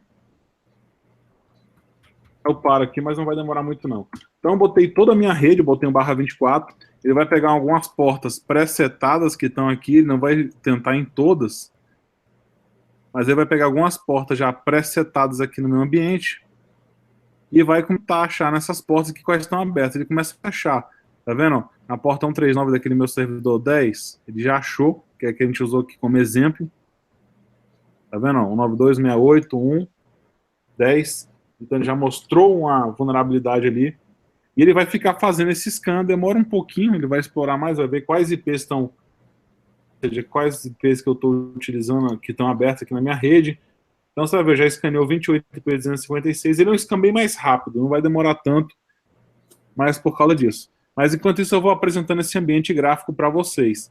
Eu paro aqui, mas não vai demorar muito não. Então, eu botei toda a minha rede, botei um /24. Ele vai pegar algumas portas pré-setadas que estão aqui. Ele não vai tentar em todas. Mas ele vai pegar algumas portas já pré-setadas aqui no meu ambiente. E vai tentar achar nessas portas aqui quais estão abertas. Ele começa a achar, tá vendo? Na porta 139 daquele meu servidor 10, ele já achou, que é a que a gente usou aqui como exemplo. Tá vendo? 192.168.1.10. Então ele já mostrou uma vulnerabilidade ali. E ele vai ficar fazendo esse scan, demora um pouquinho, ele vai explorar mais, vai ver quais IPs estão, ou seja, quais IPs que eu estou utilizando, que estão abertas aqui na minha rede. Então você vai ver, já escaneou 28.256, ele é um scan bem mais rápido, não vai demorar tanto, mas por causa disso. Mas enquanto isso eu vou apresentando esse ambiente gráfico para vocês.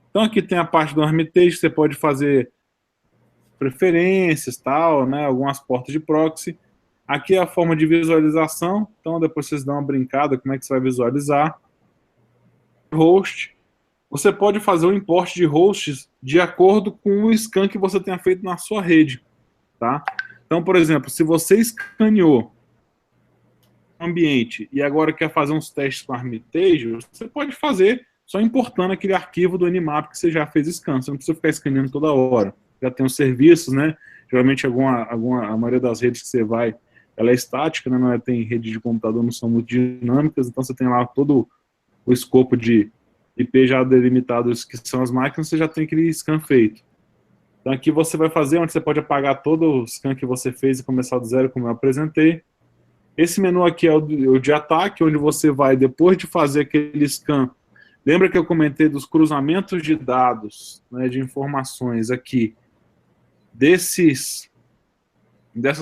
Então aqui tem a parte do Armitage, você pode fazer preferências, tal, né, algumas portas de proxy. Aqui é a forma de visualização, então depois vocês dão uma brincada como é que você vai visualizar. Host. Você pode fazer o import de hosts de acordo com o scan que você tenha feito na sua rede. Tá? Então, por exemplo, se você escaneou o ambiente e agora quer fazer uns testes com Armitage, você pode fazer só importando aquele arquivo do Nmap que você já fez scan. Você não precisa ficar escaneando toda hora. Já tem os serviços, né? Geralmente a maioria das redes que você vai, ela é estática, né? Não tem rede de computador, não são muito dinâmicas, então você tem lá todo o escopo de IP já delimitados que são as máquinas, você já tem aquele scan feito. Então aqui você vai fazer, onde você pode apagar todo o scan que você fez e começar do zero, como eu apresentei. Esse menu aqui é o de ataque, onde você vai, depois de fazer aquele scan, lembra que eu comentei dos cruzamentos de dados, né, de informações aqui, dessas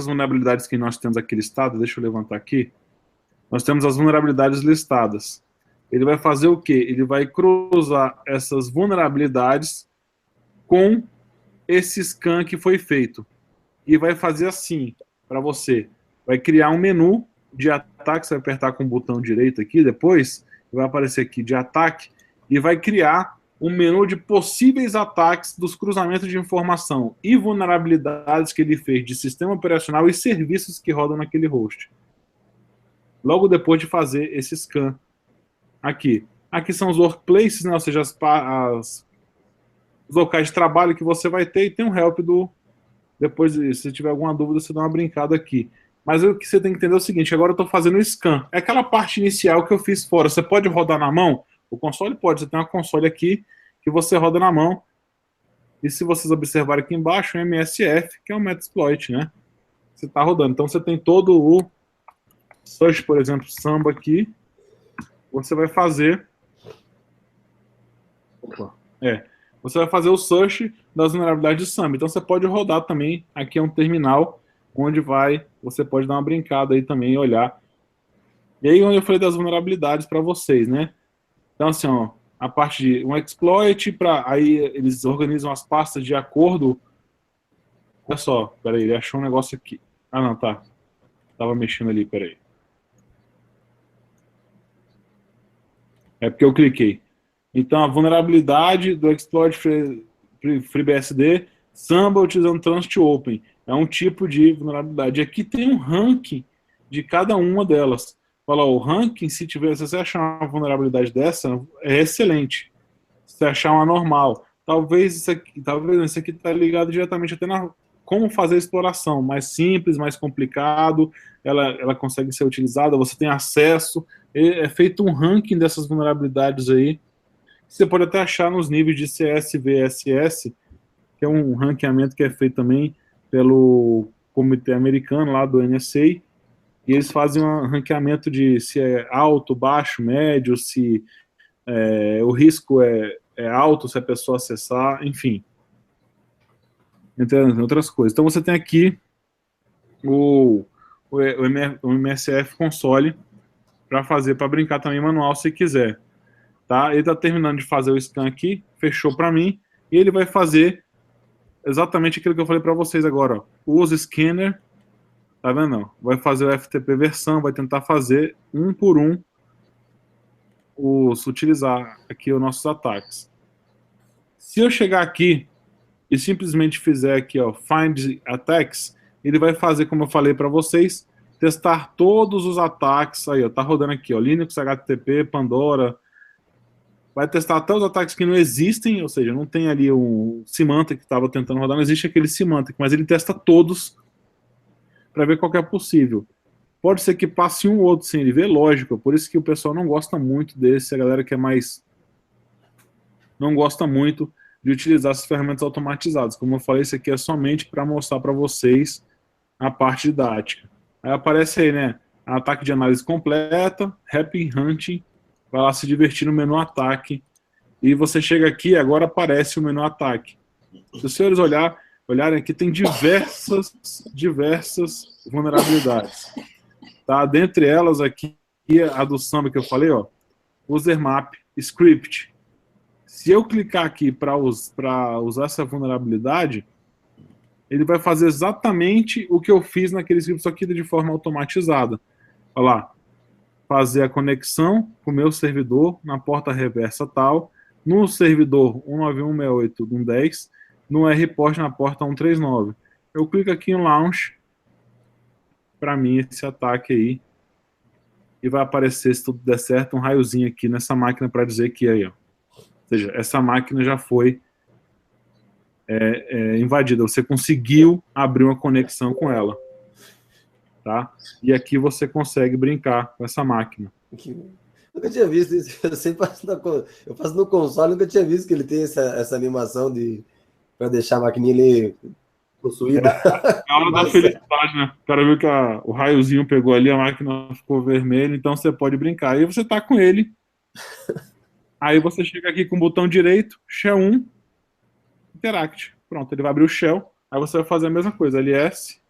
vulnerabilidades que nós temos aqui listadas, deixa eu levantar aqui, nós temos as vulnerabilidades listadas. Ele vai fazer o quê? Ele vai cruzar essas vulnerabilidades com esse scan que foi feito. E vai fazer assim, para você. vai criar um menu de ataque, você vai apertar com o botão direito aqui, depois vai aparecer aqui de ataque, e vai criar um menu de possíveis ataques dos cruzamentos de informação e vulnerabilidades que ele fez de sistema operacional e serviços que rodam naquele host. Logo depois de fazer esse scan aqui. Aqui são os workplaces, né? Ou seja, os locais de trabalho que você vai ter, e tem um help do... Depois, se tiver alguma dúvida, você dá uma brincada aqui. Mas o que você tem que entender é o seguinte, agora eu estou fazendo o scan. É aquela parte inicial que eu fiz fora. Você pode rodar na mão? O console pode. Você tem uma console aqui que você roda na mão. E se vocês observarem aqui embaixo, o MSF, que é o Metasploit, né? Você está rodando. Então você tem todo o search, por exemplo, Samba aqui. Você vai fazer... Você vai fazer o search das vulnerabilidades de Samba. Então você pode rodar também. Aqui é um terminal onde você pode dar uma brincada aí também e olhar. E aí onde eu falei das vulnerabilidades para vocês, né? Então assim, ó, a parte de um exploit, aí eles organizam as pastas de acordo. Olha só, peraí, ele achou um negócio aqui. Ah não, tá. Tava mexendo ali, peraí. É porque eu cliquei. Então a vulnerabilidade do exploit FreeBSD, Samba utilizando Transit Open. É um tipo de vulnerabilidade. Aqui tem um ranking de cada uma delas. Fala, o ranking, se você achar uma vulnerabilidade dessa, é excelente. Se você achar uma normal. Talvez isso aqui está ligado diretamente até na como fazer a exploração. Mais simples, mais complicado, ela consegue ser utilizada, você tem acesso. É feito um ranking dessas vulnerabilidades aí. Você pode até achar nos níveis de CSVSS, que é um ranqueamento que é feito também pelo comitê americano lá do NSA, e eles fazem um ranqueamento de se é alto, baixo, médio, se o risco é alto, se a pessoa acessar, enfim. Entre outras coisas. Então você tem aqui o MSF console para brincar também manual se quiser. Tá? Ele está terminando de fazer o scan aqui, fechou para mim, e ele vai fazer exatamente aquilo que eu falei para vocês agora. Ó. Usa scanner, tá vendo? Não? Vai fazer o FTP versão, vai tentar fazer um por um utilizar aqui os nossos ataques. Se eu chegar aqui e simplesmente fizer aqui, ó, Find Attacks, ele vai fazer, como eu falei para vocês, testar todos os ataques. Aí, ó, tá rodando aqui, ó, Linux, HTTP, Pandora. Vai testar até os ataques que não existem, ou seja, não tem ali o Symantec que estava tentando rodar, não existe aquele Symantec, mas ele testa todos para ver qual que é possível. Pode ser que passe um ou outro sem ele ver, lógico, por isso que o pessoal não gosta muito desse, a galera que é mais... não gosta muito de utilizar essas ferramentas automatizadas. Como eu falei, isso aqui é somente para mostrar para vocês a parte didática. Aí aparece aí, né, ataque de análise completa, Happy Hunting, vai lá se divertir no menu ataque, e você chega aqui e agora aparece o menu ataque. Se os senhores olharem aqui, tem diversas vulnerabilidades. Tá? Dentre elas aqui, a do Samba que eu falei, ó, User Map Script. Se eu clicar aqui para usar essa vulnerabilidade, ele vai fazer exatamente o que eu fiz naquele script, só que de forma automatizada. Olha lá. Fazer a conexão com o meu servidor na porta reversa tal, no servidor 191.68.1.10, no rport na porta 139. Eu clico aqui em Launch, para mim, esse ataque aí, e vai aparecer, se tudo der certo, um raiozinho aqui nessa máquina para dizer que aí, ó. Ou seja, essa máquina já foi invadida. Você conseguiu abrir uma conexão com ela. Tá? E aqui você consegue brincar com essa máquina. Nunca tinha visto isso. Eu faço no console, nunca tinha visto que ele tem essa animação para deixar a maquininha ali possuída. É a hora da felicidade, né? O cara viu que o raiozinho pegou ali, a máquina ficou vermelha, então você pode brincar. Aí você tá com ele. Aí você chega aqui com o botão direito, Shell 1, Interact. Pronto, ele vai abrir o Shell. Aí você vai fazer a mesma coisa, ls,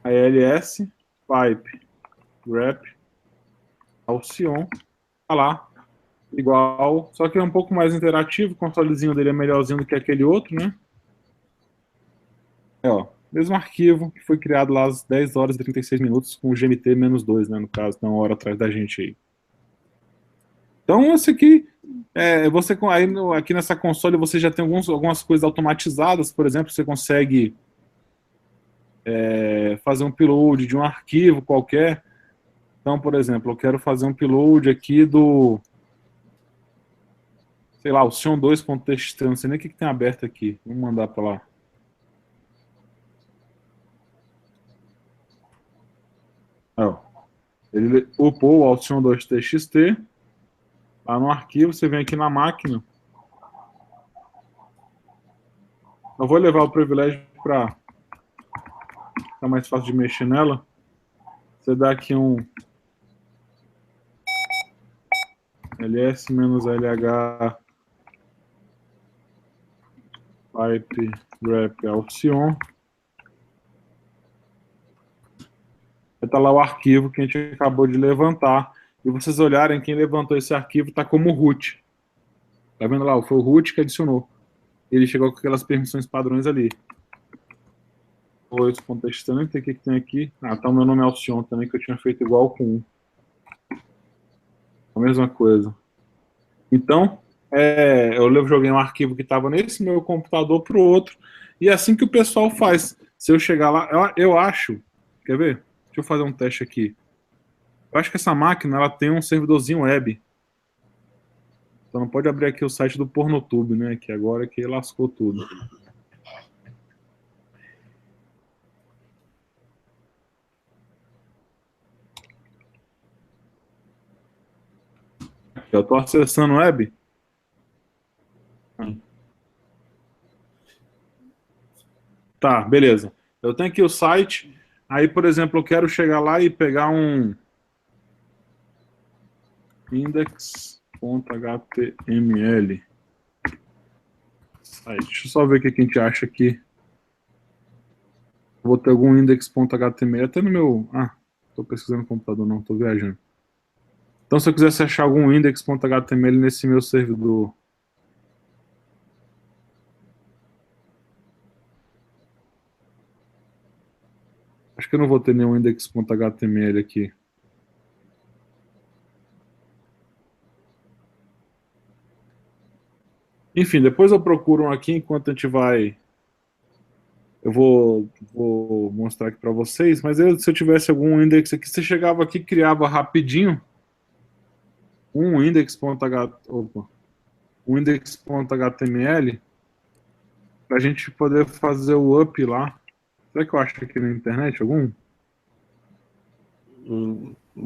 ALS, pipe, grep, Alcyon, tá lá, igual, só que é um pouco mais interativo, o consolezinho dele é melhorzinho do que aquele outro, né? Ó, Mesmo arquivo que foi criado lá às 10 horas e 36 minutos com o GMT-2, né, no caso, tá uma hora atrás da gente aí. Então, esse aqui, você aí aqui nessa console você já tem algumas coisas automatizadas, por exemplo, você consegue fazer um upload de um arquivo qualquer. Então, por exemplo, eu quero fazer um upload aqui sei lá, o sion2.txt, não sei nem o que tem aberto aqui. Vamos mandar para lá. Ó, ele upou o sion2.txt. Lá no arquivo, você vem aqui na máquina. Eu vou levar o privilégio para ficar mais fácil de mexer nela. Você dá aqui um ls-lh pipe grep option. Está lá o arquivo que a gente acabou de levantar. E vocês olharem, quem levantou esse arquivo está como root. Tá vendo lá? Foi o root que adicionou. Ele chegou com aquelas permissões padrões ali. Oi, contextante, o que tem aqui? Ah, tá o meu nome Alcion também, que eu tinha feito igual com 1. A mesma coisa. Então, eu joguei um arquivo que estava nesse meu computador para o outro. E é assim que o pessoal faz. Se eu chegar lá, eu acho... Quer ver? Deixa eu fazer um teste aqui. Eu acho que essa máquina ela tem um servidorzinho web. Então não pode abrir aqui o site do Pornotube, né? Que agora que lascou tudo. Eu estou acessando o web. Tá, beleza. Eu tenho aqui o site. Aí, por exemplo, eu quero chegar lá e pegar um index.html. Deixa eu só ver o que a gente acha aqui. Vou ter algum index.html até no meu... Ah, estou pesquisando no computador, não, estou viajando. Então, se eu quisesse achar algum index.html nesse meu servidor... Acho que eu não vou ter nenhum index.html aqui. Enfim, depois eu procuro um aqui enquanto a gente vai... Eu vou mostrar aqui para vocês, mas se eu tivesse algum index aqui, você chegava aqui e criava rapidinho um index.html para a gente poder fazer o up lá. Será que eu acho aqui na internet algum?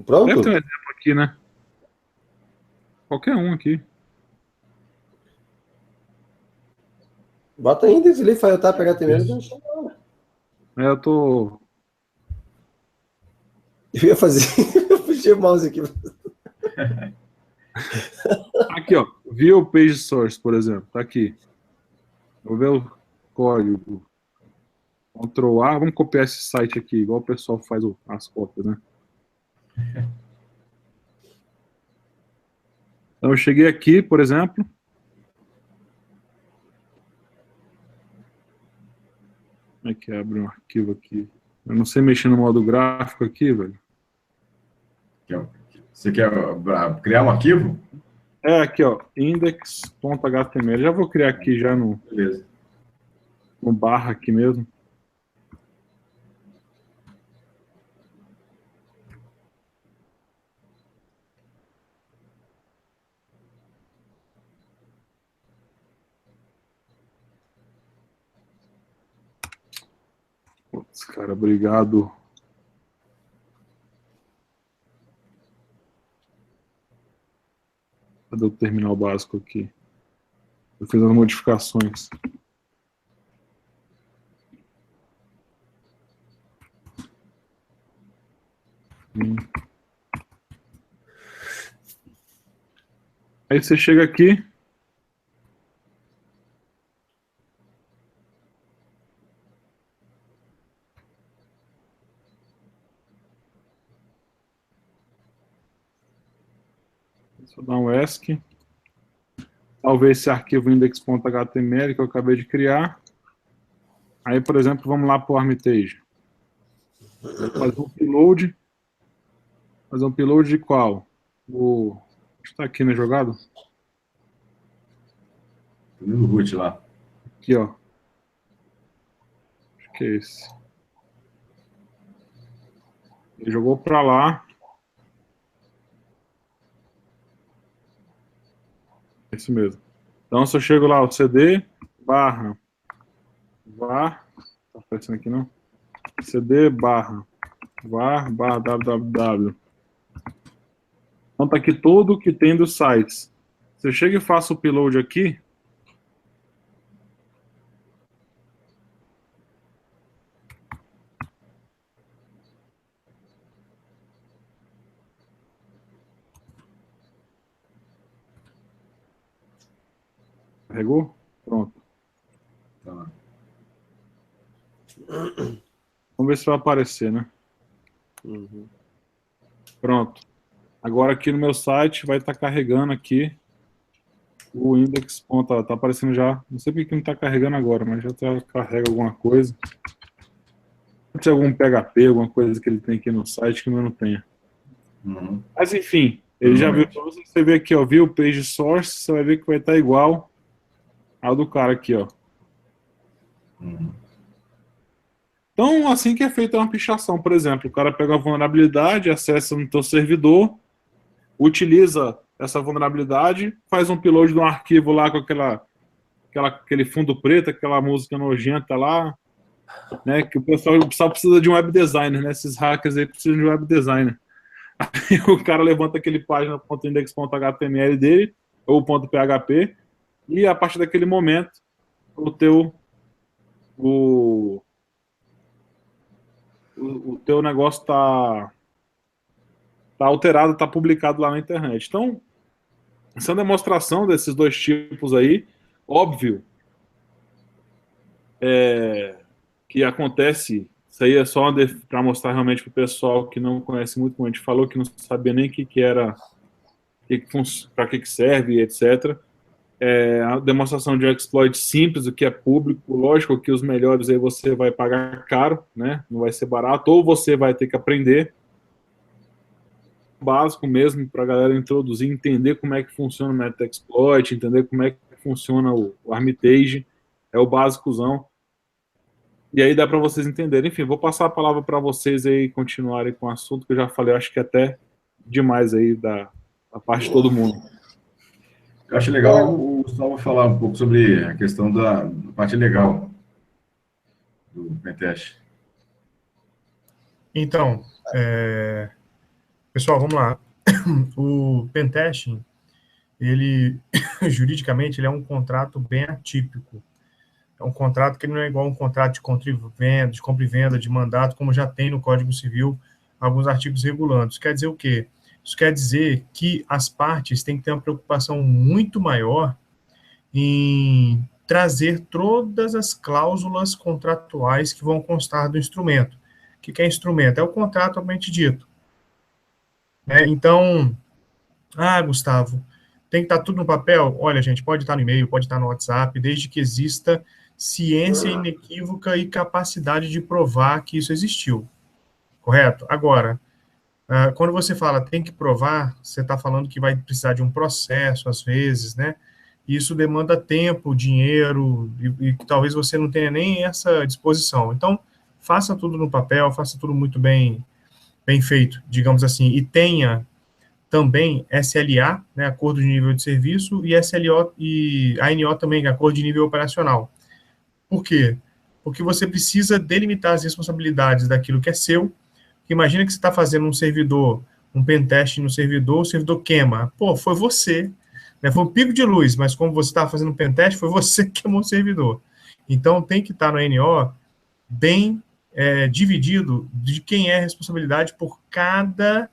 Pronto? Deve ter um exemplo aqui, né? Qualquer um aqui. Bota index ali, file tab, HTML. Eu tô... Eu ia fazer... Eu puxei o mouse aqui. Aqui, ó. View page source, por exemplo. Tá aqui. Vou ver o código. Ctrl A. Vamos copiar esse site aqui, igual o pessoal faz as cópias, né? Então eu cheguei aqui, por exemplo. Como é que abre um arquivo aqui? Eu não sei mexer no modo gráfico aqui, velho. Você quer criar um arquivo? Aqui, ó, index.html. Já vou criar aqui já no barra aqui mesmo. Putz, cara, obrigado. Cadê o terminal básico aqui? Eu fiz as modificações. Aí você chega aqui. Deixa eu dar um ESC. Salvei esse arquivo index.html que eu acabei de criar. Aí, por exemplo, vamos lá para o Armitage. Fazer um upload. Fazer um upload de qual? O... Está aqui na jogada? Tô vendo o root lá. Aqui, ó. Acho que é esse. Ele jogou para lá. Isso mesmo. Então, se eu chego lá, o CD barra var, tá aparecendo aqui não? CD barra var barra www. Então tá aqui tudo o que tem dos sites. Se eu chego e faço o upload aqui, carregou? Pronto. Tá. Vamos ver se vai aparecer, né? Uhum. Pronto. Agora aqui no meu site vai estar carregando aqui o index. Tá aparecendo já. Não sei porque não está carregando agora, mas já carrega alguma coisa. Pode ser algum PHP, alguma coisa que ele tem aqui no site que eu não tenha. Uhum. Mas enfim, ele já viu. Você vê aqui, ó, viu o page source, você vai ver que vai estar igual ao do cara aqui, ó. Uhum. Então, assim que é feita uma pichação, por exemplo, o cara pega a vulnerabilidade, acessa no teu servidor, utiliza essa vulnerabilidade, faz um upload de um arquivo lá com aquele fundo preto, aquela música nojenta lá, né? Que o pessoal precisa de um web designer, né? Esses hackers aí precisam de um web designer. Aí o cara levanta aquele página.index.html dele, ou .php, e a partir daquele momento, o teu negócio tá alterado, tá publicado lá na internet. Então, essa é uma demonstração desses dois tipos aí, óbvio, que acontece, isso aí é só para mostrar realmente para o pessoal que não conhece muito, como a gente falou, que não sabia nem o que era, para que serve, etc. A demonstração de um exploit simples, o que é público, lógico que os melhores aí você vai pagar caro, né? Não vai ser barato, ou você vai ter que aprender básico mesmo para a galera introduzir, entender como é que funciona o Metaexploit, entender como é que funciona o Armitage, é o básicozão. E aí dá para vocês entenderem. Enfim, vou passar a palavra para vocês aí continuarem com o assunto que eu já falei, acho que até demais aí da parte de todo mundo. Eu acho legal o Gustavo falar um pouco sobre a questão da parte legal do pentest. Então, pessoal, vamos lá. O pentesting, ele, juridicamente, ele é um contrato bem atípico. É um contrato que não é igual a um contrato de compra e venda, de mandato, como já tem no Código Civil alguns artigos regulando. Isso quer dizer o quê? Isso quer dizer que as partes têm que ter uma preocupação muito maior em trazer todas as cláusulas contratuais que vão constar do instrumento. O que é instrumento? É o contrato propriamente dito. Então, Gustavo, tem que estar tudo no papel? Olha, gente, pode estar no e-mail, pode estar no WhatsApp, desde que exista ciência inequívoca e capacidade de provar que isso existiu. Correto? Agora, quando você fala tem que provar, você está falando que vai precisar de um processo, às vezes, né? Isso demanda tempo, dinheiro, e talvez você não tenha nem essa disposição. Então, faça tudo no papel, faça tudo muito bem feito, digamos assim, e tenha também SLA, né, Acordo de Nível de Serviço, e SLO e ANO também, Acordo de Nível Operacional. Por quê? Porque você precisa delimitar as responsabilidades daquilo que é seu. Imagina que você está fazendo um servidor, um pentest no servidor, o servidor queima. Pô, foi você. Né? Foi um pico de luz, mas como você estava fazendo um pentest, foi você que queimou o servidor. Então, tem que estar no ANO bem dividido de quem é a responsabilidade por cada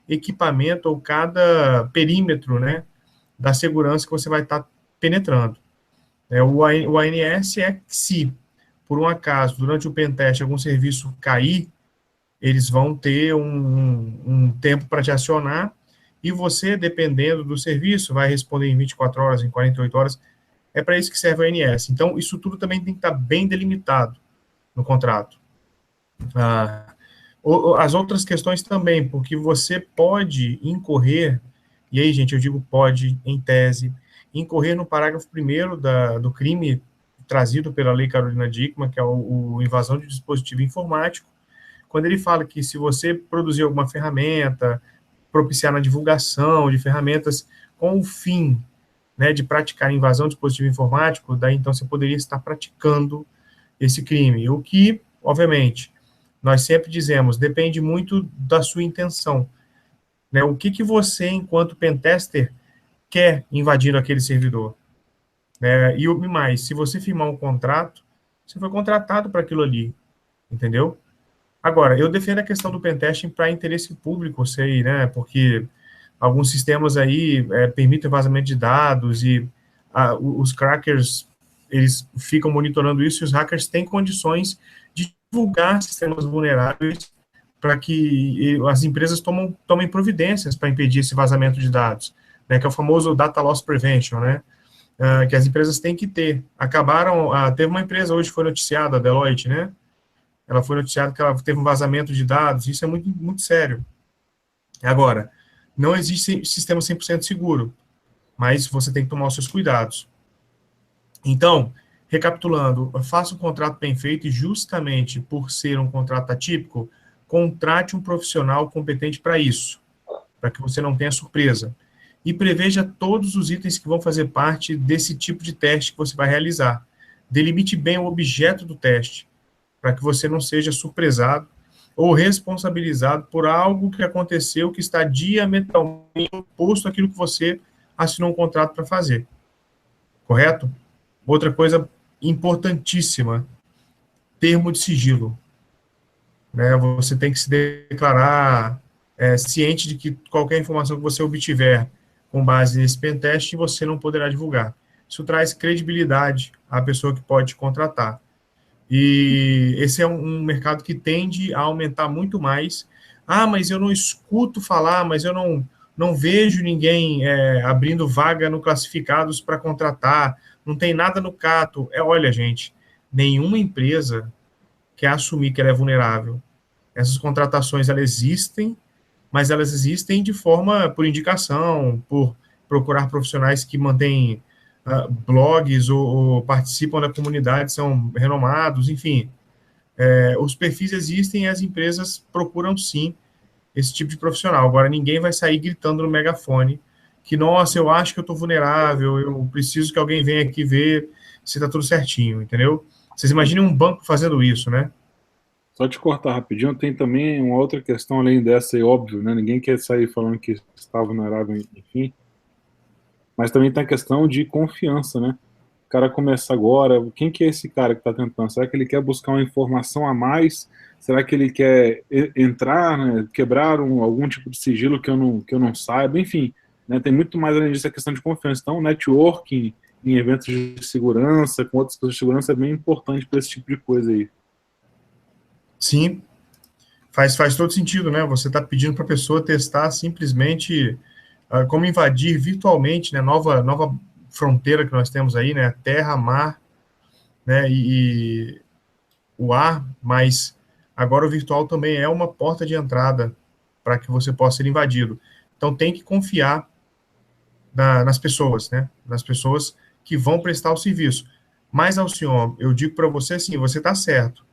equipamento ou cada perímetro, né, da segurança que você vai estar penetrando. O ANS é que se, por um acaso, durante o pentest, algum serviço cair, eles vão ter um tempo para te acionar e você, dependendo do serviço, vai responder em 24 horas, em 48 horas. É para isso que serve o ANS. Então, isso tudo também tem que estar bem delimitado. no contrato. As outras questões também, porque você pode incorrer, e aí, gente, eu digo pode, em tese, incorrer no parágrafo 1º do crime trazido pela Lei Carolina Dickmann, que é o invasão de dispositivo informático, quando ele fala que se você produzir alguma ferramenta, propiciar na divulgação de ferramentas com o fim, né, de praticar invasão de dispositivo informático, daí então você poderia estar praticando esse crime, o que, obviamente, nós sempre dizemos, depende muito da sua intenção, né, o que você, enquanto pentester, quer invadir aquele servidor, né, e mais, se você firmar um contrato, você foi contratado para aquilo ali, entendeu? Agora, eu defendo a questão do pentesting para interesse público, sei, né, porque alguns sistemas aí permitem vazamento de dados e os crackers, eles ficam monitorando isso e os hackers têm condições de divulgar sistemas vulneráveis para que as empresas tomem providências para impedir esse vazamento de dados, né, que é o famoso Data Loss Prevention, né, que as empresas têm que ter. Teve uma empresa hoje foi noticiada, a Deloitte, né, ela foi noticiada que ela teve um vazamento de dados, isso é muito, muito sério. Agora, não existe sistema 100% seguro, mas você tem que tomar os seus cuidados. Então, recapitulando, faça um contrato bem feito e justamente por ser um contrato atípico, contrate um profissional competente para isso, para que você não tenha surpresa. E preveja todos os itens que vão fazer parte desse tipo de teste que você vai realizar. Delimite bem o objeto do teste, para que você não seja surpresado ou responsabilizado por algo que aconteceu que está diametralmente oposto àquilo que você assinou um contrato para fazer. Correto? Outra coisa importantíssima, termo de sigilo. Né? Você tem que se declarar ciente de que qualquer informação que você obtiver com base nesse pentest, você não poderá divulgar. Isso traz credibilidade à pessoa que pode te contratar. E esse é um mercado que tende a aumentar muito mais. Mas eu não escuto falar, mas eu não vejo ninguém abrindo vaga no classificados para contratar, não tem nada no Cato. Olha, gente, nenhuma empresa quer assumir que ela é vulnerável. Essas contratações, elas existem, mas elas existem de forma por indicação, por procurar profissionais que mantêm blogs ou participam da comunidade, são renomados, enfim. Os perfis existem e as empresas procuram, sim, esse tipo de profissional. Agora, ninguém vai sair gritando no megafone que, nossa, eu acho que eu estou vulnerável, eu preciso que alguém venha aqui ver se está tudo certinho, entendeu? Vocês imaginem um banco fazendo isso, né? Só te cortar rapidinho, tem também uma outra questão além dessa, é óbvio, né? Ninguém quer sair falando que está vulnerável, enfim. Mas também tem a questão de confiança, né? O cara começa agora, quem que é esse cara que está tentando? Será que ele quer buscar uma informação a mais? Será que ele quer entrar, né, quebrar algum tipo de sigilo que eu não saiba? Enfim, né, tem muito mais além disso a questão de confiança. Então, networking em eventos de segurança, com outras coisas de segurança, é bem importante para esse tipo de coisa aí. Sim, faz todo sentido, né? Você está pedindo para a pessoa testar simplesmente como invadir virtualmente, né? Nova fronteira que nós temos aí, né? Terra, mar, né? E o ar, mas agora o virtual também é uma porta de entrada para que você possa ser invadido. Então tem que confiar nas pessoas, né? Nas pessoas que vão prestar o serviço. Mas, Alcion, eu digo para você assim, você está certo.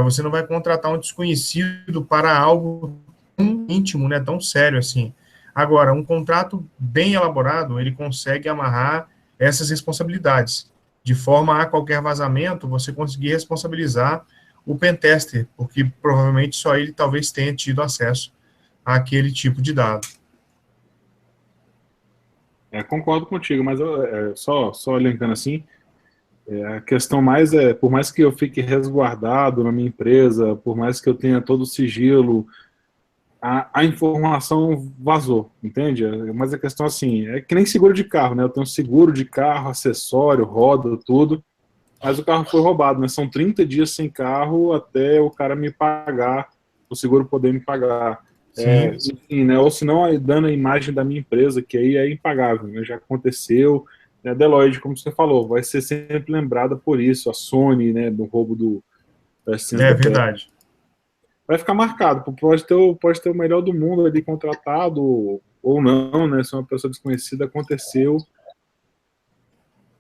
Você não vai contratar um desconhecido para algo tão íntimo, né, tão sério assim. Agora, um contrato bem elaborado, ele consegue amarrar essas responsabilidades, de forma a qualquer vazamento, você conseguir responsabilizar o pentester, porque provavelmente só ele talvez tenha tido acesso àquele tipo de dado. Concordo contigo, mas só linkando assim, a questão mais por mais que eu fique resguardado na minha empresa, por mais que eu tenha todo o sigilo, a informação vazou, entende? Mas a questão assim, é que nem seguro de carro, né? Eu tenho seguro de carro, acessório, roda, tudo, mas o carro foi roubado, né? São 30 dias sem carro até o cara me pagar, o seguro poder me pagar. Enfim, né? Ou senão dando a imagem da minha empresa, que aí é impagável, né? Já aconteceu. A Deloitte, como você falou, vai ser sempre lembrada por isso. A Sony, né, do roubo É verdade. Vai ficar marcado. Pode ter o melhor do mundo ali contratado ou não, né? Se uma pessoa desconhecida aconteceu.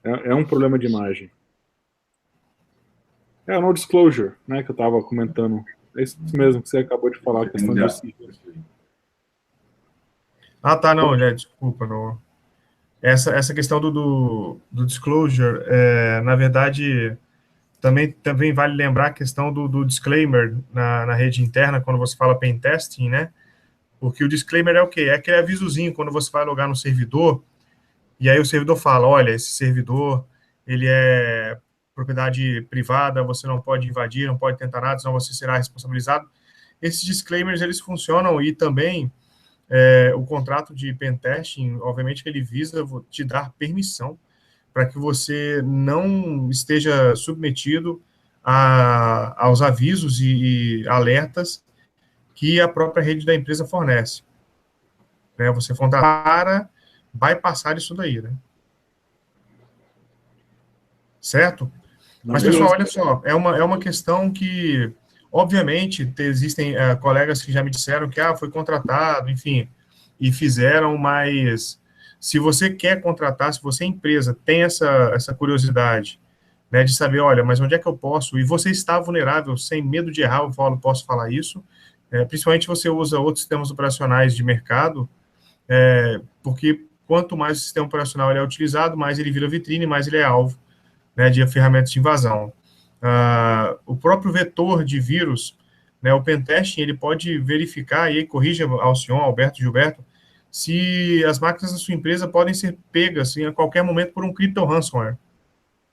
É um problema de imagem. É o no disclosure, né? Que eu estava comentando. É isso mesmo que você acabou de falar, a questão de... Ah, tá, não, desculpa. Não. Essa questão do disclosure, na verdade, também vale lembrar a questão do disclaimer na rede interna, quando você fala pen testing, né? Porque o disclaimer é o quê? É aquele avisozinho quando você vai logar no servidor, e aí o servidor fala, olha, esse servidor, ele é propriedade privada, você não pode invadir, não pode tentar nada, senão você será responsabilizado. Esses disclaimers, eles funcionam, e também o contrato de pentesting, obviamente, que ele visa te dar permissão para que você não esteja submetido aos avisos e alertas que a própria rede da empresa fornece. Né? Você para bypassar isso daí, né? Certo? Mas, pessoal, olha só, é uma questão que, obviamente, existem colegas que já me disseram que foi contratado, enfim, e fizeram, mas se você quer contratar, se você, empresa, tem essa curiosidade, né, de saber, olha, mas onde é que eu posso, e você está vulnerável, sem medo de errar, eu posso falar isso, principalmente você usa outros sistemas operacionais de mercado, porque quanto mais o sistema operacional ele é utilizado, mais ele vira vitrine, mais ele é alvo, né, de ferramentas de invasão. O próprio vetor de vírus, né, o pentesting, ele pode verificar, e aí corrija Alcion, Alberto, Gilberto, se as máquinas da sua empresa podem ser pegas a qualquer momento por um crypto ransomware,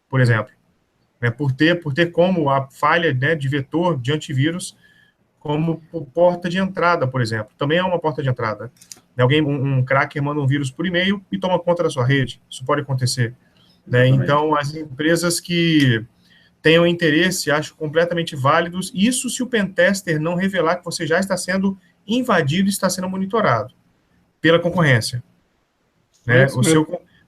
por exemplo, né, por ter como a falha, né, de vetor de antivírus como porta de entrada, por exemplo. Também é uma porta de entrada. Alguém, um cracker manda um vírus por e-mail e toma conta da sua rede. Isso pode acontecer. Né? Então, as empresas que tenham interesse, acho completamente válidos. Isso se o pentester não revelar que você já está sendo invadido e está sendo monitorado pela concorrência. Né?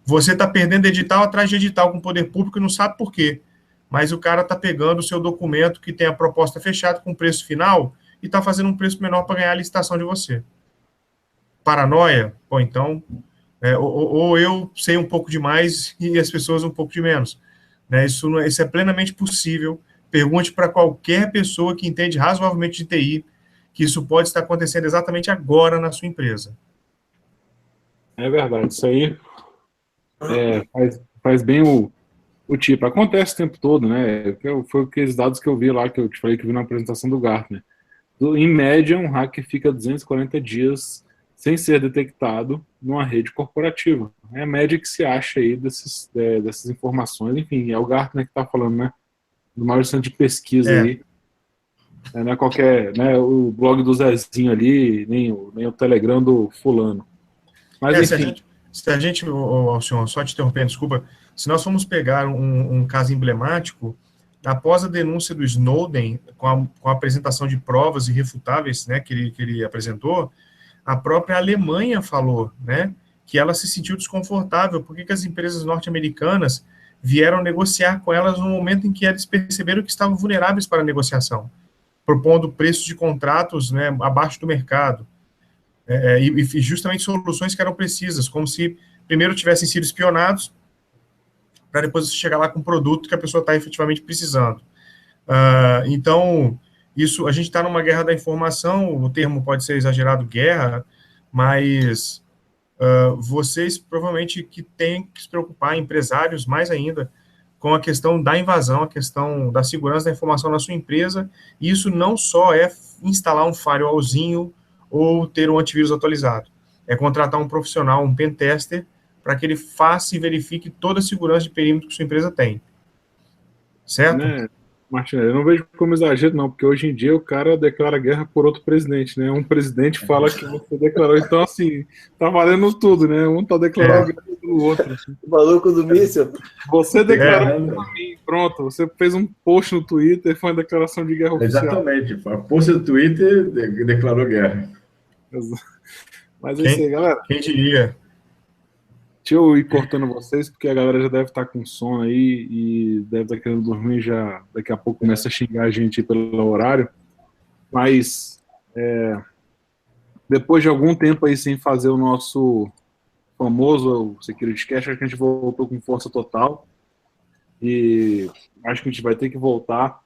Você está perdendo edital atrás de edital com o poder público e não sabe por quê. Mas o cara está pegando o seu documento que tem a proposta fechada com preço final e está fazendo um preço menor para ganhar a licitação de você. Paranoia? Ou então... ou eu sei um pouco demais e as pessoas um pouco de menos. Né? Isso é plenamente possível. Pergunte para qualquer pessoa que entende razoavelmente de TI que isso pode estar acontecendo exatamente agora na sua empresa. É verdade, isso aí faz bem o tipo. Acontece o tempo todo, né? Foi aqueles dados que eu vi lá, que eu te falei que eu vi na apresentação do Gartner. Em média, um hacker fica 240 dias sem ser detectado numa rede corporativa. É a média que se acha aí dessas informações. Enfim, é o Gartner que está falando, né? Do maior centro de pesquisa aí. Não é qualquer, né, o blog do Zezinho ali, nem o Telegram do fulano. Mas, enfim... Se a gente, Alcion, só te interrompendo, desculpa, se nós formos pegar um caso emblemático, após a denúncia do Snowden, com a apresentação de provas irrefutáveis, né, que ele apresentou, a própria Alemanha falou, né, que ela se sentiu desconfortável, porque que as empresas norte-americanas vieram negociar com elas no momento em que eles perceberam que estavam vulneráveis para a negociação, propondo preços de contratos, né, abaixo do mercado, e justamente soluções que eram precisas, como se primeiro tivessem sido espionados, para depois você chegar lá com um produto que a pessoa está efetivamente precisando. Então, isso, a gente está numa guerra da informação, o termo pode ser exagerado, guerra, mas vocês provavelmente que têm que se preocupar, empresários mais ainda, com a questão da invasão, a questão da segurança da informação na sua empresa, e isso não só é instalar um firewallzinho ou ter um antivírus atualizado, é contratar um profissional, um pentester, para que ele faça e verifique toda a segurança de perímetro que sua empresa tem. Certo? Né, Martinelli, eu não vejo como exagero, não, porque hoje em dia o cara declara guerra por outro presidente, né? Um presidente fala que você declarou, então, assim, tá valendo tudo, né? Um tá declarando guerra pelo outro. Assim. O maluco do míssil. Você declarou pra mim, pronto, você fez um post no Twitter, foi uma declaração de guerra oficial. Exatamente, a post do Twitter declarou guerra. Mas é isso aí, galera. Quem diria? Deixa eu ir cortando vocês, porque a galera já deve estar com sono aí e deve estar querendo dormir, já daqui a pouco começa a xingar a gente pelo horário. Mas depois de algum tempo aí sem fazer o nosso famoso Security Cast, acho que a gente voltou com força total e acho que a gente vai ter que voltar,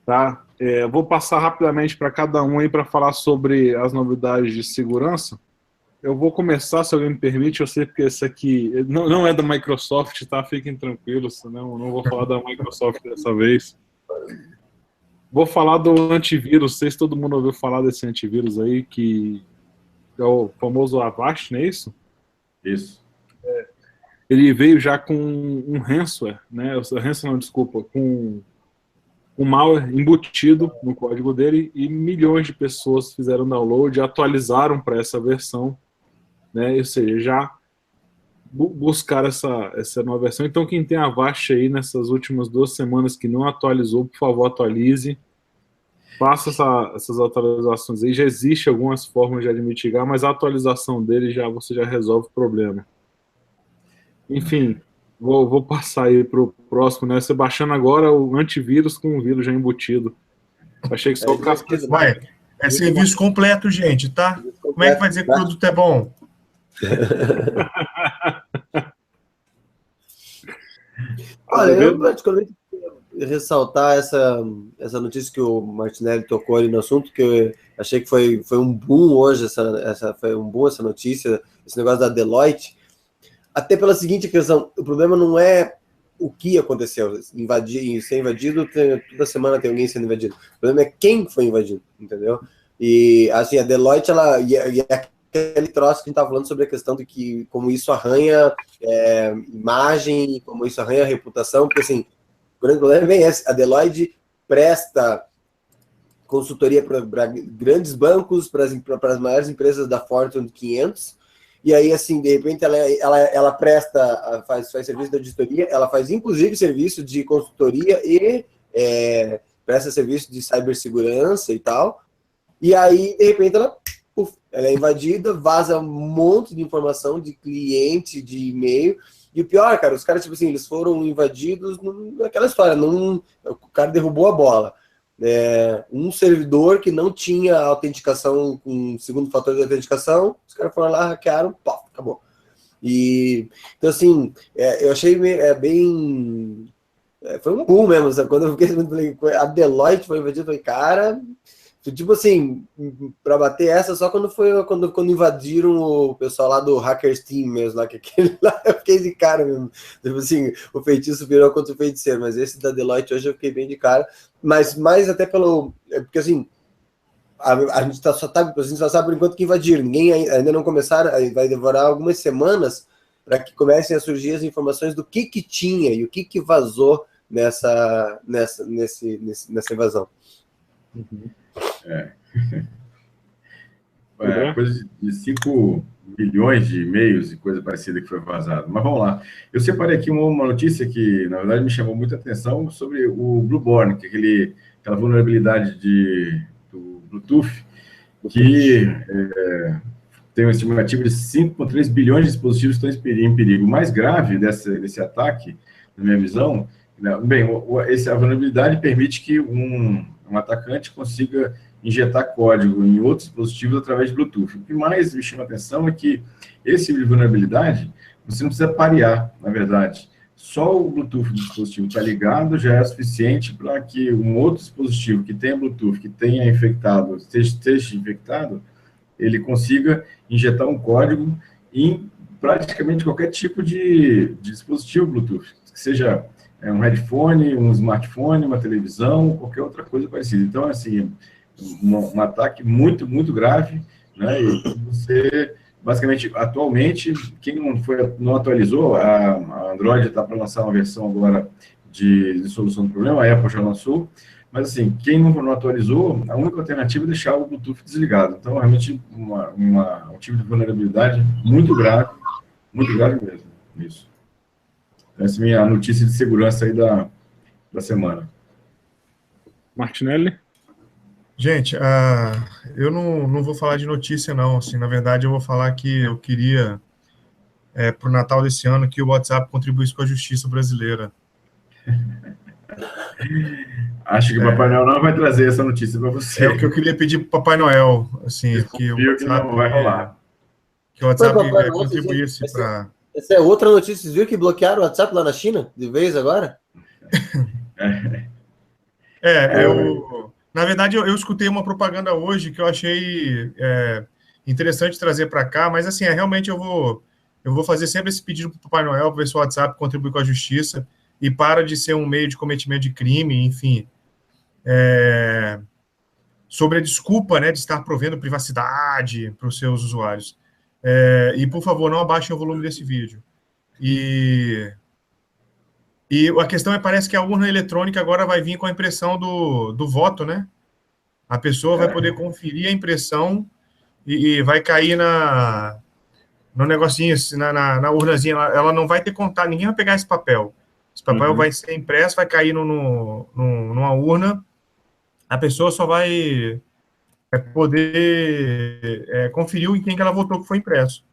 tá? Vou passar rapidamente para cada um aí para falar sobre as novidades de segurança. Eu vou começar, se alguém me permite, eu sei porque esse aqui não é da Microsoft, tá? Fiquem tranquilos, senão eu não vou falar da Microsoft dessa vez. Vou falar do antivírus, não sei se todo mundo ouviu falar desse antivírus aí, que é o famoso Avast, não é isso? Isso. Ele veio já com um ransomware, né? Ransomware, não, desculpa, com um malware embutido no código dele e milhões de pessoas fizeram download e atualizaram para essa versão, né? Ou seja, já buscar essa nova versão. Então, quem tem Avast aí nessas últimas 2 semanas que não atualizou, por favor, atualize. Faça essas atualizações aí. Já existe algumas formas de mitigar, mas a atualização dele você já resolve o problema. Enfim, vou passar aí para o próximo, né? Você baixando agora o antivírus com o vírus já embutido. Achei que só o casco. Vai, é serviço completo, gente, tá? Como é que vai dizer que o produto é bom? Olha, eu particularmente queria ressaltar essa notícia que o Martinelli tocou ali no assunto, que eu achei que foi um boom hoje, foi um boom essa notícia, esse negócio da Deloitte, até pela seguinte questão: o problema não é o que aconteceu, ser invadido, toda semana tem alguém sendo invadido, o problema é quem foi invadido, entendeu? E assim, a Deloitte, aquele troço que a gente estava falando sobre a questão de que como isso arranha imagem, como isso arranha reputação, porque assim, o grande problema é bem esse: a Deloitte presta consultoria para grandes bancos, para as maiores empresas da Fortune 500, e aí assim, de repente ela faz serviço de auditoria, ela faz inclusive serviço de consultoria e presta serviço de cibersegurança e tal, e aí de repente ela é invadida, vaza um monte de informação de cliente, de e-mail. E o pior, cara, os caras, tipo assim, eles foram invadidos naquela história, o cara derrubou a bola. Um servidor que não tinha autenticação com segundo fator de autenticação, os caras foram lá, hackearam, pá, acabou. Então, assim, eu achei bem... foi um boom mesmo, sabe? Quando eu fiquei, a Deloitte foi invadida, eu falei, cara... Tipo assim, para bater essa só quando invadiram o pessoal lá do Hackers Team mesmo, lá, que aquele lá eu fiquei de cara mesmo. Tipo assim, o feitiço virou contra o feiticeiro, mas esse da Deloitte hoje eu fiquei bem de cara. Mas mais até porque assim, a gente só sabe por enquanto que invadiram. Ninguém ainda não começaram, vai demorar algumas semanas para que comecem a surgir as informações do que tinha e o que vazou nessa invasão. Uhum. Coisa de 5 bilhões de e-mails e coisa parecida que foi vazado. Mas vamos lá. Eu separei aqui uma notícia que, na verdade, me chamou muita atenção sobre o Blueborn, que é aquela vulnerabilidade do Bluetooth, que tem uma estimativa de 5,3 bilhões de dispositivos que estão em perigo. O mais grave desse ataque, na minha visão, bem, a vulnerabilidade permite que um atacante consiga injetar código em outros dispositivos através de Bluetooth. O que mais me chama a atenção é que esse tipo de vulnerabilidade, você não precisa parear, na verdade. Só o Bluetooth do dispositivo está ligado já é suficiente para que um outro dispositivo que tenha Bluetooth, que tenha infectado, esteja infectado, ele consiga injetar um código em praticamente qualquer tipo de dispositivo Bluetooth, que seja um headphone, um smartphone, uma televisão, qualquer outra coisa parecida. Então, assim, um ataque muito, muito grave, né? E você, basicamente, atualmente, quem não atualizou, a Android está para lançar uma versão agora de solução do problema, a Apple já lançou, mas, assim, quem não atualizou, a única alternativa é deixar o Bluetooth desligado. Então, realmente, um tipo de vulnerabilidade muito grave mesmo, isso. Essa é a minha notícia de segurança aí da semana. Martinelli? Gente, eu não vou falar de notícia, não. Assim, na verdade, eu vou falar que eu queria para o Natal desse ano que o WhatsApp contribuísse com a justiça brasileira. Acho que o Papai Noel não vai trazer essa notícia para você. É o que eu queria pedir para o Papai Noel, assim, que o WhatsApp, não vai rolar. Que o WhatsApp contribuísse para... Essa é outra notícia. Vocês viram que bloquearam o WhatsApp lá na China, de vez agora? Na verdade, eu escutei uma propaganda hoje que eu achei interessante trazer para cá, mas assim, realmente eu vou fazer sempre esse pedido para o Papai Noel, para ver se o WhatsApp contribui com a justiça e para de ser um meio de cometimento de crime, enfim. Sobre a desculpa, né, de estar provendo privacidade para os seus usuários. E, por favor, não abaixem o volume desse vídeo. E a questão parece que a urna eletrônica agora vai vir com a impressão do voto, né? A pessoa vai poder conferir a impressão e vai cair no negocinho, na urnazinha. Ela não vai ter contato, ninguém vai pegar esse papel. Esse papel vai ser impresso, vai cair numa urna. A pessoa só vai poder conferir em quem que ela votou que foi impresso.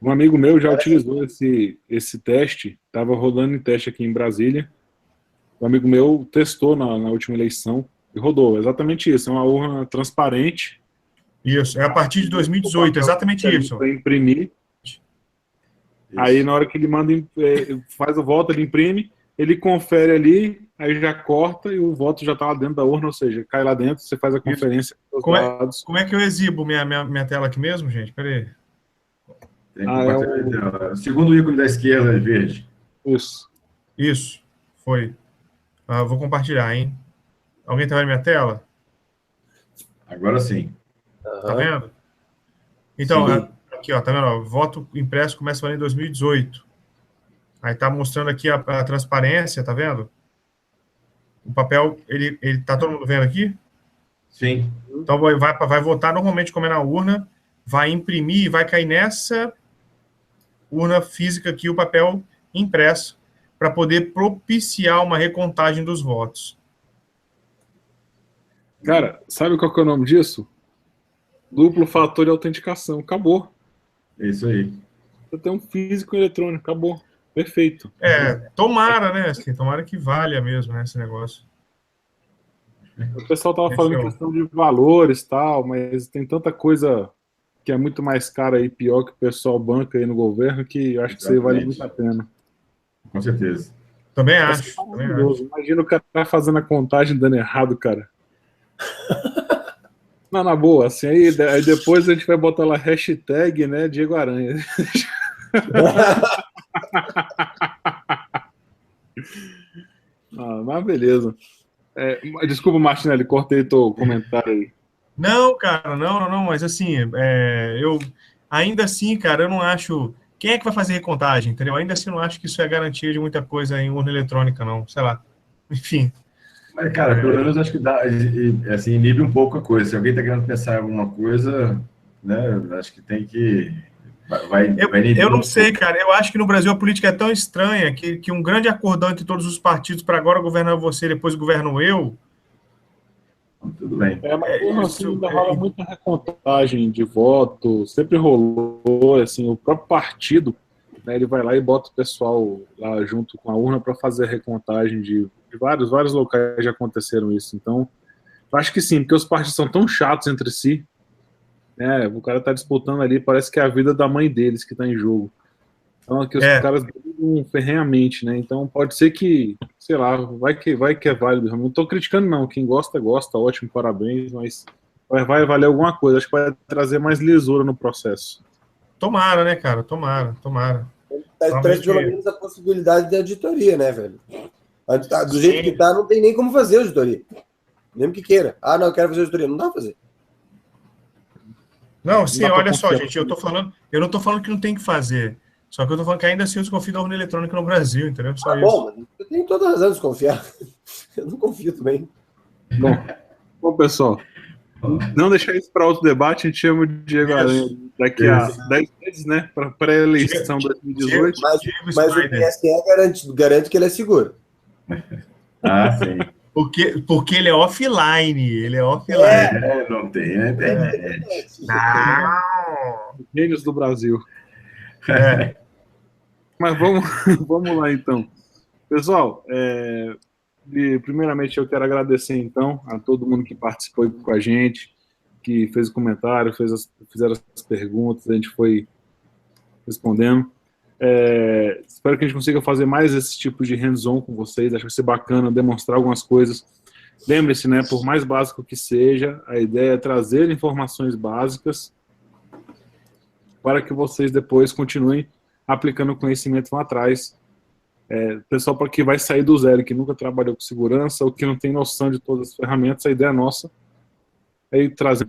Um amigo meu já utilizou esse teste, estava rodando em teste aqui em Brasília. Um amigo meu testou na última eleição e rodou. Exatamente isso, é uma urna transparente. Isso, é a partir de 2018, exatamente isso. Para imprimir. Isso. Aí na hora que ele faz o voto, ele imprime, ele confere ali, aí já corta e o voto já está lá dentro da urna, ou seja, cai lá dentro, você faz a conferência. Como é que eu exibo minha tela aqui mesmo, gente? Peraí. O segundo ícone da esquerda, verde. Isso, foi. Vou compartilhar, hein? Alguém tá vendo minha tela? Agora sim. Tá vendo? Então, aqui, ó, tá vendo? Ó, voto impresso começa a valer em 2018. Aí tá mostrando aqui a transparência, tá vendo? O papel, ele tá todo mundo vendo aqui? Sim. Então vai votar normalmente como é na urna, vai imprimir e vai cair nessa urna física aqui o papel impresso para poder propiciar uma recontagem dos votos. Cara, sabe qual que é o nome disso? Duplo fator de autenticação. Acabou. É isso aí. Você tem um físico e eletrônico. Acabou. Perfeito. Tomara, né? Assim, tomara que valha mesmo, né, esse negócio. O pessoal tava falando em questão de valores e tal, mas tem tanta coisa que é muito mais cara e pior que o pessoal banca aí no governo, que eu acho que isso aí vale muito a pena. Com certeza. Também acho. Imagina o cara fazendo a contagem dando errado, cara. Não, na boa, assim, aí depois a gente vai botar lá hashtag, né, Diego Aranha. Mas beleza. Desculpa, Martinelli, cortei teu comentário aí. Não, cara, não, mas assim, eu ainda assim, cara, eu não acho... Quem é que vai fazer recontagem, entendeu? Ainda assim, eu não acho que isso é garantia de muita coisa em urna eletrônica, não, sei lá. Enfim. Mas, cara, pelo menos acho que dá, assim, inibe um pouco a coisa. Se alguém tá querendo pensar em alguma coisa, né, acho que tem que... Eu não sei, cara. Eu acho que no Brasil a política é tão estranha que um grande acordão entre todos os partidos para agora governar você, depois governo eu. Tudo bem. Mas ainda rola muita recontagem de voto, sempre rolou, assim, o próprio partido, né, ele vai lá e bota o pessoal lá junto com a urna para fazer a recontagem de vários locais já aconteceram isso. Então, eu acho que sim, porque os partidos são tão chatos entre si. O cara tá disputando ali, parece que é a vida da mãe deles que tá em jogo. Então aqui os caras brigam ferrenhamente, né? Então pode ser que, sei lá, vai que é válido. Não tô criticando não, quem gosta, ótimo, parabéns, mas vai valer alguma coisa, acho que vai trazer mais lisura no processo. Tomara, né, cara? Tomara. Traz pelo menos a possibilidade de auditoria, né, velho? Do jeito que tá, não tem nem como fazer auditoria. Mesmo que queira. Não, eu quero fazer auditoria. Não dá pra fazer. Não, sim, olha só, gente, eu não tô falando que não tem que fazer, só que eu tô falando que ainda assim eu desconfio da urna eletrônica no Brasil, entendeu? Só isso. Bom, mas eu tenho toda a razão de desconfiar. Eu não confio também. Bom, pessoal, não deixar isso para outro debate, a gente chama de Diego Aranha daqui a 10 meses, né, para pré-eleição 2018. Mas o TSE garante que ele é seguro. Sim. Porque ele é offline. Não tem, né? Não. Gênios do Brasil. Mas vamos lá, então. Pessoal, primeiramente eu quero agradecer, então, a todo mundo que participou com a gente, que fez o comentário, fizeram as perguntas, a gente foi respondendo. Espero que a gente consiga fazer mais esse tipo de hands-on com vocês. Acho que vai ser bacana demonstrar algumas coisas. Lembre-se, né, por mais básico que seja, a ideia é trazer informações básicas para que vocês depois continuem aplicando o conhecimento lá atrás. Pessoal, para que vai sair do zero, que nunca trabalhou com segurança ou que não tem noção de todas as ferramentas, a ideia nossa é ir trazer.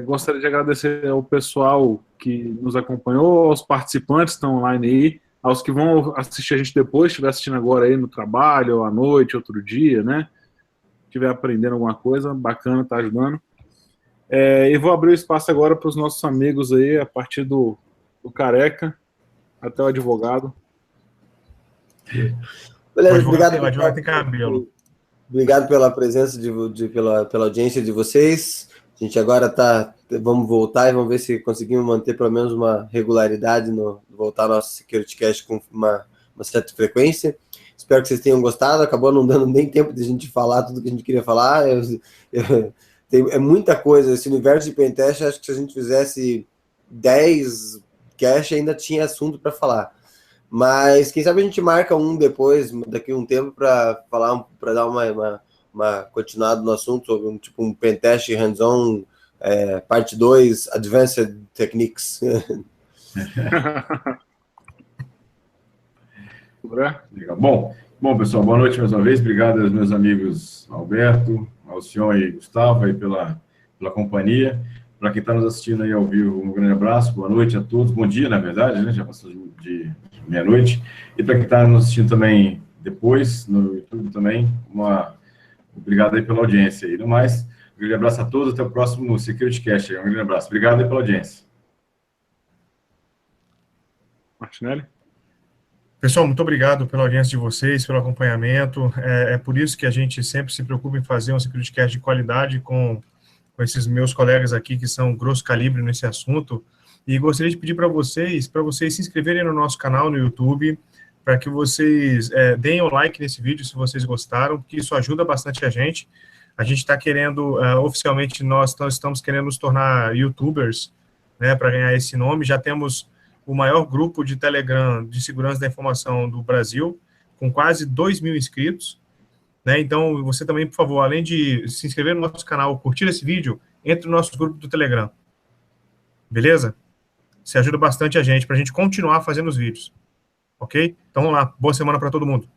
Gostaria de agradecer ao pessoal que nos acompanhou, aos participantes que estão online aí, aos que vão assistir a gente depois, estiver assistindo agora aí no trabalho, ou à noite, outro dia, né? Estiver aprendendo alguma coisa, bacana, tá ajudando. E vou abrir o espaço agora para os nossos amigos aí, a partir do Careca até o advogado. Beleza, obrigado pela presença, pela audiência de vocês. A gente agora vamos voltar e vamos ver se conseguimos manter pelo menos uma regularidade voltar ao nosso SecurityCast com uma certa frequência. Espero que vocês tenham gostado. Acabou não dando nem tempo de a gente falar tudo que a gente queria falar. É muita coisa. Esse universo de pentest, acho que se a gente fizesse 10 cache, ainda tinha assunto para falar. Mas quem sabe a gente marca um depois, daqui a um tempo, para falar, para dar uma continuada no assunto sobre um pentest hands-on, parte 2, Advanced Techniques. Legal. Bom, pessoal, boa noite mais uma vez. Obrigado aos meus amigos Alberto, Alcione e Gustavo aí pela companhia. Para quem está nos assistindo aí ao vivo, um grande abraço, boa noite a todos, bom dia, na verdade, né? Já passou de meia-noite. E para quem está nos assistindo também depois, no YouTube também, obrigado aí pela audiência aí. No mais, um grande abraço a todos, até o próximo SecurityCast. Um grande abraço. Obrigado aí pela audiência. Martinelli? Pessoal, muito obrigado pela audiência de vocês, pelo acompanhamento. É por isso que a gente sempre se preocupa em fazer um SecurityCast de qualidade com esses meus colegas aqui que são grosso calibre nesse assunto. E gostaria de pedir para vocês se inscreverem no nosso canal no YouTube, para que vocês deem o like nesse vídeo se vocês gostaram, porque isso ajuda bastante a gente. A gente está querendo, oficialmente, nós estamos querendo nos tornar YouTubers, né, para ganhar esse nome. Já temos o maior grupo de Telegram de segurança da informação do Brasil, com quase 2.000 inscritos. Né? Então, você também, por favor, além de se inscrever no nosso canal, curtir esse vídeo, entre no nosso grupo do Telegram. Beleza? Você ajuda bastante a gente, para a gente continuar fazendo os vídeos. Ok? Então, vamos lá. Boa semana para todo mundo.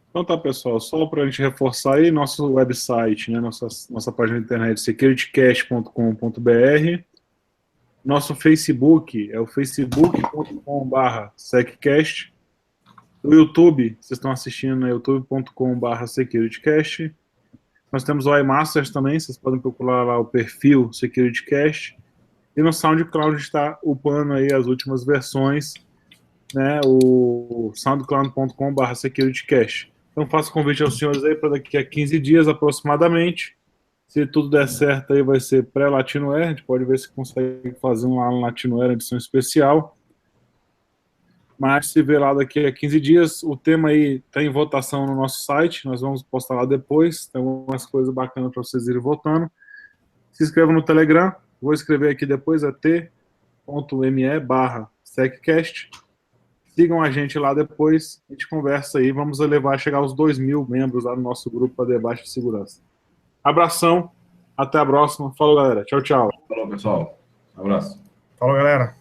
Então tá, pessoal. Só para a gente reforçar aí, nosso website, né? Nossa página de internet, securitycast.com.br. Nosso Facebook é o facebook.com/seccast. O YouTube, vocês estão assistindo no youtube.com/securitycast. Nós temos o iMasters também, vocês podem procurar lá o perfil SecurityCast. E no SoundCloud está upando aí as últimas versões, né, o soundcloud.com/securitycast. Então faço convite aos senhores aí para daqui a 15 dias aproximadamente. Se tudo der certo aí vai ser pré-Latinoware, a gente pode ver se consegue fazer um Latinoware edição especial. Mas se vê lá daqui a 15 dias, o tema aí está em votação no nosso site, nós vamos postar lá depois, tem algumas coisas bacanas para vocês irem votando. Se inscrevam no Telegram, vou escrever aqui depois, é t.me/seccast. Sigam a gente lá depois, a gente conversa aí, vamos chegar aos 2.000 membros lá no nosso grupo para debate de segurança. Abração, até a próxima, falou galera, tchau, tchau. Falou pessoal, um abraço. Falou galera.